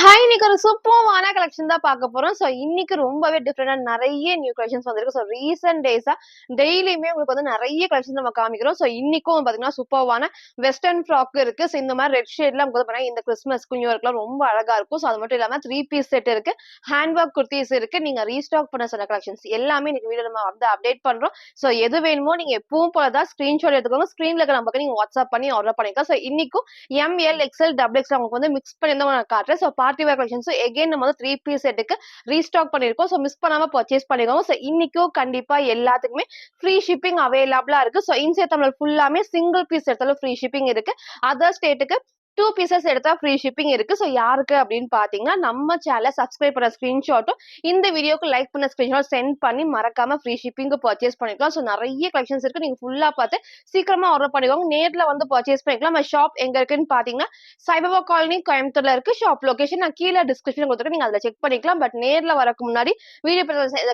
Hi! இன்னைக்கு ஒரு சூப்பர்வான collection தான் பார்க்க போறோம். ஸோ இன்னைக்கு ரொம்பவே டிஃபரெண்டா நெறைய நியூ கலெக்ஷன்ஸ் வந்திருக்கு. ஸோ ரீசென்ட் டேஸா டெய்லியுமே உங்களுக்கு வந்து நெறைய கலெக்ஷன்ஸ் நம்ம காமிக்கிறோம். ஸோ இன்னைக்கும் பார்த்தீங்கன்னா, சூப்பர்வான வெஸ்டர்ன் ஃப்ராக் இருக்கு. ஸோ இந்த மாரி ரெட் ஷேட்ல நமக்கு வந்து பார்த்தீங்கன்னா, இந்த கிறிஸ்மஸ்க்கு, நியூ இயர்க்குலாம் ரொம்ப அழகா இருக்கும். ஸோ அது மட்டும் இல்லாம 3 பீஸ் செட் இருக்கு. ஹேண்ட் ஒர்க் குர்தீஸ் இருக்கு. நீங்க ரீஸ்டாக் பண்ண சொன்ன கலெக்ஷன்ஸ் எல்லாமே இன்னைக்கு வீடியோல நம்ம வந்து அப்டேட் பண்றோம். ஸோ எது வேணுமோ நீங்க எப்பவும் போல தான் ஸ்கிரீன்ஷாட் எடுத்துக்கோங்க. ஸ்க்ரீன்ல இருக்க நம்பருக்கு நீங்க வாட்ஸ்அப் பண்ணி ஆர்டர் பண்ணிக்கலாம். ஸோ இன்னைக்கும் எம்எல், எக்ஸ்எல், டபுள் எக்ஸ்எல் உங்களுக்கு வந்து மிக்ஸ் பண்ணி தான் நான் காட்டுறேன். So party wear collections again நம்ம வந்து 3 பீஸ் செட்டுக்கு ரீஸ்டாக் பண்ணியிருக்கோம். ஸோ மிஸ் பண்ணாம பர்ச்சேஸ் பண்ணிக்கோங்க. ஸோ இன்னைக்கும் கண்டிப்பா எல்லாத்துக்குமே ஃப்ரீ ஷிப்பிங் அவைலபிளா இருக்கு. ஸோ இன்சைட் தமிழ் ஃபுல்லாமே சிங்கிள் பீஸ் எடுத்தாலும் ஃப்ரீ ஷிப்பிங் இருக்கு. அதர் ஸ்டேட்டுக்கு 2 பீசஸ் எடுத்தா ஃப்ரீ ஷிப்பிங் இருக்கு. ஸோ யாருக்கு அப்படின்னு பாத்தீங்கன்னா, நம்ம சேனலை சப்ஸ்கிரைப் பண்ண ஸ்கிரீன்ஷாட்டும் இந்த வீடியோக்கு லைக் பண்ண ஸ்கிரீன்ஷாட் சென்ட் பண்ணி மறக்காம ஃப்ரீ ஷிப்பிங்க்கு பர்ச்சேஸ் பண்ணிக்கலாம். ஸோ நிறைய கலெக்ஷன்ஸ் இருக்கு. நீங்க ஃபுல்லா பார்த்து சீக்கிரமா ஆர்டர் பண்ணிக்கோங்க. நேர்ல வந்து பர்ச்சேஸ் பண்ணிக்கலாம். நம்ம ஷாப் எங்க இருக்குன்னு பாத்தீங்கன்னா, சாய்பாபா காலனி கோயம்புத்தூர்ல இருக்கு. ஷாப் லொகேஷன் நான் கீழே டிஸ்கிரிப்ஷன் கொடுத்துருக்கேன். நீங்க அதுல செக் பண்ணிக்கலாம். பட் நேர்ல வரக்கு முன்னாடி வீடியோ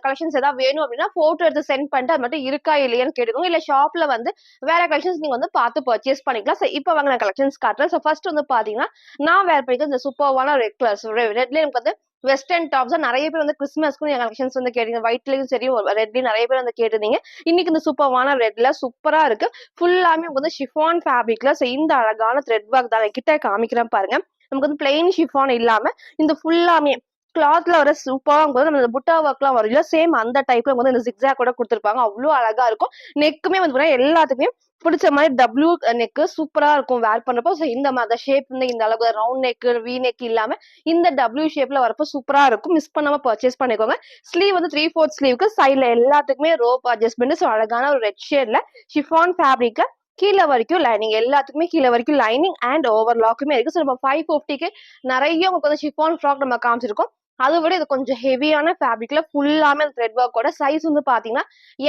கலெக்ஷன்ஸ் ஏதாவது வேணும் அப்படின்னா போட்டோ எடுத்து சென்ட் பண்ணிட்டு அது மட்டும் இருக்கா இல்லையான்னு கேட்டுக்கோங்க. இல்ல ஷாப்ல வந்து வேற கலெக்ஷன்ஸ் நீங்க வந்து பார்த்து பர்ச்சேஸ் பண்ணிக்கலாம். ஸோ இப்போ வாங்க நான் கலெக்ஷன்ஸ் காட்டுறேன். ஸோ ஃபர்ஸ்ட் வந்து பாத்தீங்கன்னா, நான் வேர் பண்ணிக்க இந்த சூப்பர்வான ரெட் கலர்ஸ் ரெட்ல எனக்கு வந்து வெஸ்டர்ன் டாப்ஸ் நிறைய பேர் வந்து கிறிஸ்மஸ்க்கு என் கலெக்ஷன்ஸ் வந்து கேட்டீங்க. ஒயிட்லயும் சரி ரெட்லயும் நிறைய பேர் வந்து கேட்டிருந்தீங்க. இன்னைக்கு இந்த சூப்பர்வான ரெட்ல சூப்பரா இருக்கு. ஃபுல்லாமே வந்து ஷிஃபான் ஃபேப்ரிக்ல. ஸோ இந்த அழகான த்ரெட் ஒர்க் தான் கிட்ட காமிக்கிறேன் பாருங்க. நமக்கு வந்து பிளெயின் ஷிஃபான் இல்லாம இந்த ஃபுல்லாமே கிளாத்ல வர சூப்பரா நம்ம புட்டா ஒர்க்லாம் வரும் இல்ல, சேம் அந்த டைப்ல வந்து இந்த ஜிக்ஸாக் கூட கொடுத்துருப்பாங்க. அவ்வளவு அழகா இருக்கும். நெக்குமே வந்து எல்லாத்துக்குமே பிடிச்ச மாதிரி டபுள்யூ நெக் சூப்பரா இருக்கும் வேர் பண்றப்போ. ஸோ இந்த மாதிரி ஷேப் வந்து இந்த அளவு ரவுண்ட் நெக், வி நெக் இல்லாம இந்த டபுள்யூ ஷேப்ல வரப்போ சூப்பரா இருக்கும். மிஸ் பண்ணாம பர்ச்சேஸ் பண்ணிக்கோங்க. ஸ்லீவ் வந்து 3/4 ஸ்லீவுக்கு சைட்ல எல்லாத்துக்குமே ரோப் அட்ஜஸ்ட்மெண்ட். ஸோ அழகான ஒரு ரெட் ஷேட்ல ஷிஃபான் ஃபேப்ரிக்ல கீழே வரைக்கும் லைனிங், எல்லாத்துக்குமே கீழே வரைக்கும் லைனிங் அண்ட் ஓவர்லாக்குமே இருக்கு. ஸோ நம்ம 550க்கு நிறைய உங்களுக்கு வந்து ஷிஃபான் ஃப்ராக் நம்ம காமிச்சிருக்கோம். அதை விட இது கொஞ்சம் ஹெவியான ஃபேப்ரிக்ல ஃபுல்லாமே த்ரெட் ஒர்க்கோட சைஸ் வந்து பாத்தீங்கன்னா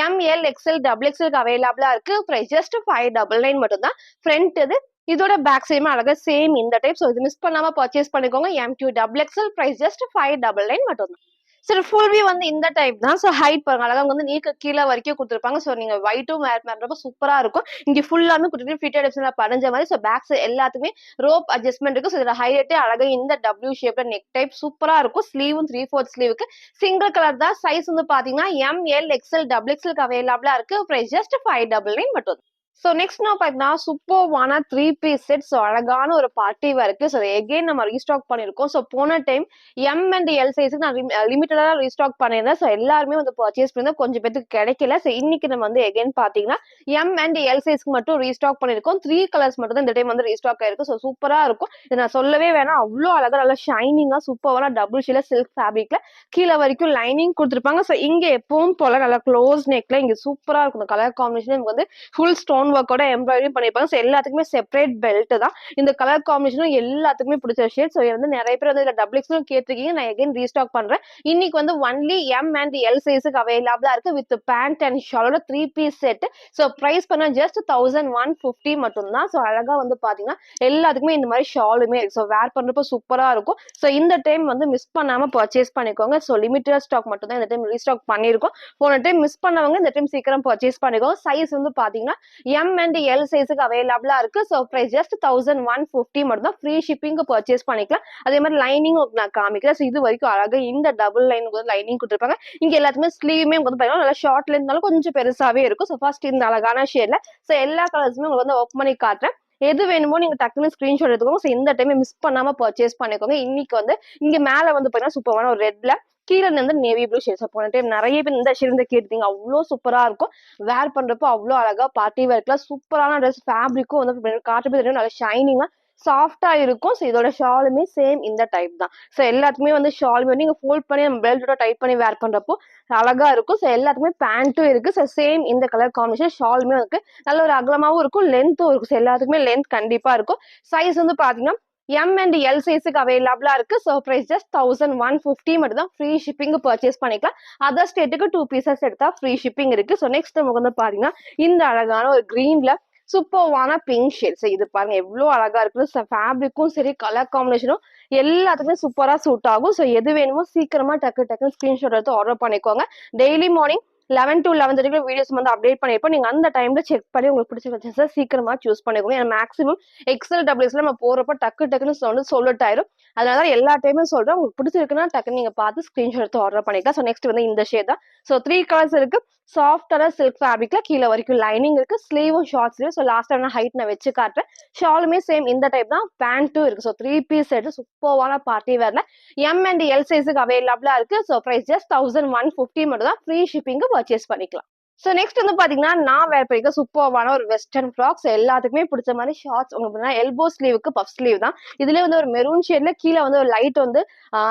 எம்எல், எக்ஸ்எல், டபுள் எக்ஸ்எல் அவைலபிளா இருக்கு. பிரைஸ் ஜஸ்ட் 599 மட்டும் தான். ஃப்ரண்ட் இது இதோட பேக் சைடுமே அழகா சேம் இந்த டைப். ஸோ இது மிஸ் பண்ணாம பர்ச்சேஸ் பண்ணிக்கோங்க. M2 double XL price just 599 மட்டும் தான். சரி, ஃபுல் வியூ வந்து இந்த டைப் தான். ஸோ ஹைட் பாருங்க அழகா வந்து நீக்கு கீழே வரைக்கும் கொடுத்துருப்பாங்க. ஸோ நீங்க ஒயிட்டும் வேர் பண்றப்ப சூப்பரா இருக்கும். இங்க ஃபுல்லாமே குட்டி ஃபிட்டட் எப்சன்ல படைஞ்ச மாதிரி. ஸோ பேக் சைடு எல்லாத்துக்குமே ரோப் அட்ஜஸ்ட்மெண்ட் இருக்கு. ஸோ இதுல ஹைலைட்டே அழகா இந்த டபுள்யூ ஷேப்ல நெக் டைப் சூப்பரா இருக்கும். ஸ்லீவும் 3/4 ஸ்லீவுக்கு சிங்கிள் கலர் தான். சைஸ் வந்து பாத்தீங்கன்னா எம்எல், எக்ஸ்எல், டபுள் எக்ஸ்எல் அவைலபிளா இருக்கு. பிரைஸ் ஜஸ்ட் 599 மட்டும். ஸோ நெக்ஸ்ட் நான் பார்த்தீங்கன்னா சூப்பர்வான 3 பீஸ் செட். ஸோ அழகான ஒரு பார்ட்டி வேர் இருக்கு. ஸோ எகைன் நம்ம ரீஸ்டாக் பண்ணியிருக்கோம். ஸோ போன டைம் எம் அண்ட் எல் சைஸுக்கு நான் லிமிட்டடா ரீஸ்டாக் பண்ணியிருந்தேன். ஸோ எல்லாருமே வந்து பர்ச்சேஸ் பண்ணியிருந்தோம். கொஞ்சம் பேருக்கு கிடைக்கல. ஸோ இன்னைக்கு நம்ம வந்து எகைன் பார்த்தீங்கன்னா எம் அண்ட் எல் சைஸ்க்கு மட்டும் ரீஸ்டாக் பண்ணியிருக்கோம். 3 கலர்ஸ் மட்டும் தான் இந்த டைம் வந்து ரீஸ்டாக் ஆயிருக்கு. ஸோ சூப்பரா இருக்கும். இது நான் சொல்லவே வேணாம், அவ்வளோ அழகா நல்லா ஷைனிங்கா சூப்பரான டபுள் ஷீல சில்க் ஃபேப்ரிக்ல கீழே வரைக்கும் லைனிங் கொடுத்துருப்பாங்க. ஸோ இங்க எப்பவும் போல நல்லா க்ளோஸ் நெக்ல இங்க சூப்பரா இருக்கும். கலர் காம்பினேஷன் வந்து ஃபுல் ஸ்டோன் ஒர்க்கோட எம்ப்ராய்டரி பண்ணிருப்பாங்க. ஸோ எல்லாத்துக்குமே செப்பரேட் பெல்ட் தான். இந்த கலர் காம்பினேஷனும் எல்லாத்துக்குமே பிடிச்ச ஷேட். ஸோ வந்து நிறைய பேர் வந்து டபுள் எக்ஸ்எல் கேட்டிருக்கீங்க. நான் எகைன் ரீஸ்டாக் பண்றேன். இன்னைக்கு வந்து ஒன்லி எம் அண்ட் எல் சைஸுக்கு அவைலபிளா இருக்கு. வித் பேண்ட் அண்ட் ஷாலோட 3 பீஸ் செட். ஸோ பிரைஸ் பண்ண ஜஸ்ட் 1150 மட்டும் தான். ஸோ அழகா வந்து பாத்தீங்கன்னா எல்லாத்துக்குமே இந்த மாதிரி ஷாலுமே இருக்கு. ஸோ வேர் பண்றப்ப சூப்பரா இருக்கும். ஸோ இந்த டைம் வந்து மிஸ் பண்ணாம பர்ச்சேஸ் பண்ணிக்கோங்க. ஸோ லிமிட்டட் ஸ்டாக் மட்டும் தான் இந்த டைம் ரீஸ்டாக் பண்ணிருக்கோம். போன டைம் மிஸ் பண்ணவங்க இந்த டைம் சீக்கிரம் பர்ச்சேஸ் பண்ணிக்கோங்க. சைஸ் வந்து பாத்தீங்கன்னா எம் அண்ட் எல் சைஸுக்கு அவைலபிளா இருக்கு. ஸோ பிரைஸ் ஜஸ்ட் 1150 மட்டும் தான். ஃப்ரீ ஷிப்பிங்க்கு பர்ச்சேஸ் பண்ணிக்கலாம். அதே மாதிரி லைனிங் நான் காமிக்கிறேன். ஸோ இது வரைக்கும் அழகா இந்த டபுள் லைன் லைனிங் கொடுத்துருப்பாங்க. இங்க எல்லாத்துமே ஸ்லீவுமே வந்து பாத்தீங்கன்னா நல்லா ஷார்ட்ல இருந்தாலும் கொஞ்சம் பெருசாவே இருக்கும். ஸோ ஃபர்ஸ்ட் இந்த அழகான ஷேட்ல ஸோ எல்லா கலர்ஸுமே உங்களுக்கு வந்து ஒர்க் பண்ணி காட்டுறேன். எது வேணுமோ நீங்க டக்குன்னு ஸ்கிரீன்ஷாட் எடுத்துக்கோங்க. ஸோ இந்த டைம் மிஸ் பண்ணாம பர்ச்சேஸ் பண்ணிக்கோங்க. இன்னைக்கு வந்து இங்க மேல வந்து பாத்தீங்கன்னா சூப்பரான ஒரு ரெட்ல கீழே இருந்து நேவி ப்ளூ ஷேட்ஸ். போன டைம் நிறைய பேர் இந்த ஷேட் இருந்து கேட்டீங்க. அவ்வளோ சூப்பரா இருக்கும். வேர் பண்றப்போ அவ்வளோ அழகா பார்ட்டி வேர்க்குலாம் சூப்பரான ட்ரெஸ். ஃபேப்ரிக்கும் வந்து காட்டுறது நல்லா ஷைனிங்கா சாஃப்டா இருக்கும். ஸோ இதோட ஷாலுமே சேம் இந்த டைப் தான். ஸோ எல்லாத்துக்குமே வந்து ஷால் வந்து நீங்க ஃபோல்ட் பண்ணி நம்ம பெல்ட்டோட டைப் பண்ணி வேர் பண்றப்போ அழகா இருக்கும். ஸோ எல்லாத்துக்குமே பேண்ட்டும் இருக்கு. ஸோ சேம் இந்த கலர் காம்பினேஷன் ஷாலுமே இருக்கு. நல்ல ஒரு அகலமாவும் இருக்கும், லென்த்தும் இருக்கும். ஸோ எல்லாத்துக்குமே லென்த் கண்டிப்பா இருக்கும். சைஸ் வந்து பாத்தீங்கன்னா எம் அண்ட் எல் சைஸுக்கு அவைலபிளா இருக்கு. ஸோ பிரைஸ் ஜஸ்ட் 1150 மட்டும் தான். ஃப்ரீ ஷிப்பிங் பர்ச்சேஸ் பண்ணிக்கலாம். அதர் ஸ்டேட்டுக்கு 2 பீசஸ் எடுத்தா ஃப்ரீ ஷிப்பிங் இருக்கு. ஸோ நெக்ஸ்ட் நமக்கு வந்து பாத்தீங்கன்னா இந்த அழகான ஒரு கிரீன்ல சூப்பர்வான பிங்க் ஷேட். இது பாருங்க எவ்வளவு அழகா இருக்கு. ஃபேப்ரிக்கும் சரி கலர் காம்பினேஷனும் எல்லாத்துக்குமே சூப்பரா சூட் ஆகும். ஸோ எது வேணுமோ சீக்கிரமா டக்கு டக்குன்னு ஸ்கிரீன்ஷாட் எடுத்து ஆர்டர் பண்ணிக்கோங்க. டெய்லி மார்னிங் 11 to 11:30 வீடியோஸ் வந்து அப்டேட் பண்ணிருப்போம். நீங்க அந்த டைம்ல செக் பண்ணி உங்களுக்கு பிடிச்ச கலெக்ஷன்ஸ சீக்கிரமா சூஸ் பண்ணிக்கோங்க. ஏன்னா மேக்ஸிமம் எக்ஸல், டபுள் நம்ம போறப்ப டக்குன்னு சோல்ட் அவுட் ஆயிரும். அதனால தான் எல்லா டைமும் சொல்றேன். உங்களுக்கு பிடிச்சிருக்குன்னா டக்குன்னு நீங்க பார்த்து ஸ்கிரீன்ஷாட் எடுத்து ஆர்டர் பண்ணிக்கலாம். ஸோ நெக்ஸ்ட் வந்து இந்த ஷேட் தான். ஸோ 3 கலர்ஸ் இருக்கு. சாஃப்டான சில்க் ஃபேப்ரிக்ல கீழ வரைக்கும் லைனிங் இருக்கு. ஸ்லீவும் ஷார்ட் ஸ்லீவ். ஸோ லாஸ்ட்டா நான் ஹைட் நான் வச்சு காட்டுறேன். ஷாலுமே சேம் இந்த டைப் தான். பேண்ட்டும் இருக்கு. ஸோ 3 பீஸ் செட் சூப்பர்வான பார்ட்டி வேர்ல எம் அண்ட் எல் சைஸுக்கு அவைலபிளா இருக்கு. ஸோ பிரைஸ் ஜஸ்ட் 1150 மட்டும் தான். ஃப்ரீ ஷிப்பிங்கு பர்ச்சேஸ் பண்ணிக்கலாம். ஸோ நெக்ஸ்ட் வந்து பாத்தீங்கன்னா நான் வேர் பண்ணிக்க சூப்பர்வான ஒரு வெஸ்டர்ன் ஃப்ராக்ஸ் எல்லாத்துக்குமே பிடிச்ச மாதிரி ஷார்ட்ஸ் உங்களுக்கு எல்போ ஸ்லீவுக்கு பஃப் ஸ்லீவ் தான். இதுல வந்து ஒரு மெரூன் ஷேட்ல கீழே வந்து ஒரு லைட் வந்து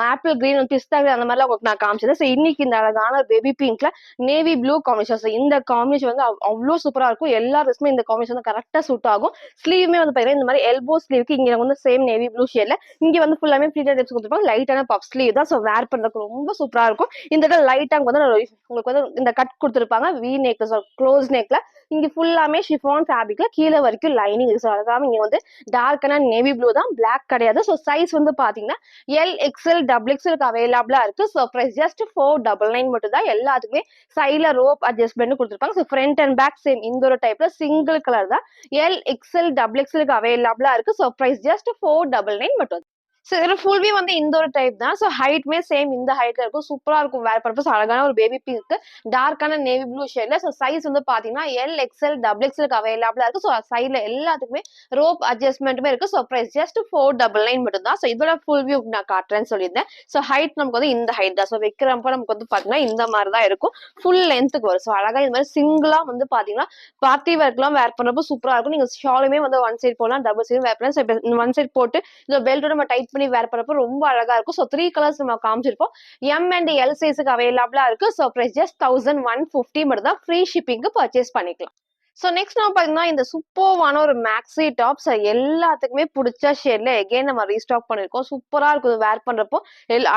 ஆப்பிள் கிரீன் பிஸ்தா கிரீன் அந்த மாதிரிலாம் உங்களுக்கு நான் காமிச்சது. ஸோ இன்னைக்கு இந்த அழகான பேபி பிங்க்ல நேவி ப்ளூ காம்பினேஷன். ஸோ இந்த காம்பினேஷன் வந்து அவ்வளோ சூப்பரா இருக்கும். எல்லா ட்ரெஸ்ஸுமே இந்த காம்பினேஷன் வந்து கரெக்டா சூட் ஆகும். ஸ்லீவுமே வந்து பாத்தீங்கன்னா இந்த மாதிரி எல்போ ஸ்லீவுக்கு இங்க வந்து சேம் நேவி ப்ளூ ஷேட்ல இங்க வந்து ஃபுல்லாமே ஃபிளீட்டட் டைப்ஸ் கொடுத்துருப்பாங்க. லைட்டான பஃப் ஸ்லீவ் தான். ஸோ வேர் பண்றதுக்கு ரொம்ப சூப்பரா இருக்கும். இந்த இடத்துல லைட்டா வந்து உங்களுக்கு வந்து இந்த கட் கொடுத்துருப்பாங்க வி நெக் க்ளோஸ் நெக்ல இங்க ஃபுல்லாமே ஷிஃபான் ஃபேப்ரிக்ல கீழே வரைக்கும் லைனிங் இருக்கு. அழகாம இங்க வந்து டார்க்கான நேவி ப்ளூ தான், பிளாக் கிடையாது. ஸோ சைஸ் வந்து பாத்தீங்கன்னா எல் எக்ஸ்எல் டபுள் எக்ஸ்எல் அவைலபிளா இருக்கு. ஸோ பிரைஸ் ஜஸ்ட் 499 மட்டும் தான். எல்லாத்துக்குமே சைட்ல ரோப் அட்ஜஸ்ட்மெண்ட் கொடுத்துருப்பாங்க. So front and back same இந்த ஒரு டைப்ல சிங்கிள் கலர் தான். எல் எக்ஸ்எல் டபுள் எக்ஸ்எல் அவைலபிளா இருக்கு. ஸோ பிரைஸ் ஜஸ்ட் 499 மட்டும். ஸோ இதுல ஃபுல் வியூ வந்து இந்த ஒரு டைப் தான். ஸோ ஹைட்மே சேம் இந்த ஹைட்ல இருக்கும். சூப்பரா இருக்கும் வேர் பர்பஸ். அழகான ஒரு பேபி பிங்க் டார்க்கான நேவி ப்ளூ ஷேட்ல. ஸோ சைஸ் வந்து பாத்தீங்கன்னா எல் எக்ஸ்எல் டபுள் எக்ஸ்எல் அவைலபிளா இருக்கு. ஸோ சைட்ல எல்லாத்துக்குமே ரோப் அட்ஜஸ்ட்மெண்ட்டுமே இருக்கு. ஸோ பிரைஸ் ஜஸ்ட் 499 மட்டும் தான். ஸோ இதோட ஃபுல் வியூ நான் காட்டுறேன்னு சொல்லியிருந்தேன். ஸோ ஹைட் நமக்கு வந்து இந்த ஹைட் தான். ஸோ வைக்கிறப்ப நமக்கு வந்து பாத்தீங்கன்னா இந்த மாதிரி தான் இருக்கும். ஃபுல் லென்த்துக்கு வரும். ஸோ அழகா இந்த மாதிரி சிங்கிளா வந்து பாத்தீங்கன்னா பார்ட்டி ஒர்க்லாம் வேர் பண்றப்போ சூப்பரா இருக்கும். நீங்க ஷாலுமே வந்து ஒன் சைட் போடலாம், டபுள் சைடும் வேர் பண்ணலாம். ஒன் சைட் போட்டு இந்த பெல்ட்டோட நம்ம டைட் பண்ணி வேர் பண்றப்போ ரொம்ப அழகா இருக்கும். ஸோ 3 கலர்ஸ் நம்ம காமிச்சிருப்போம். எம் அண்ட் எல் சைஸுக்கு அவைலபிளா இருக்கு. ஸோ பிரைஸ் ஜஸ்ட் 1150 மட்டும் தான். ஃப்ரீ ஷிப்பிங்க்கு பர்ச்சேஸ் பண்ணிக்கலாம். ஸோ நெக்ஸ்ட் நம்ம பாத்தீங்கன்னா இந்த சூப்பர்வான ஒரு மேக்ஸி டாப்ஸ் எல்லாத்துக்குமே பிடிச்ச ஷேட்ல எகைன் நம்ம ரீஸ்டாக் பண்ணிருக்கோம். சூப்பரா இருக்கும் வேர் பண்றப்போ.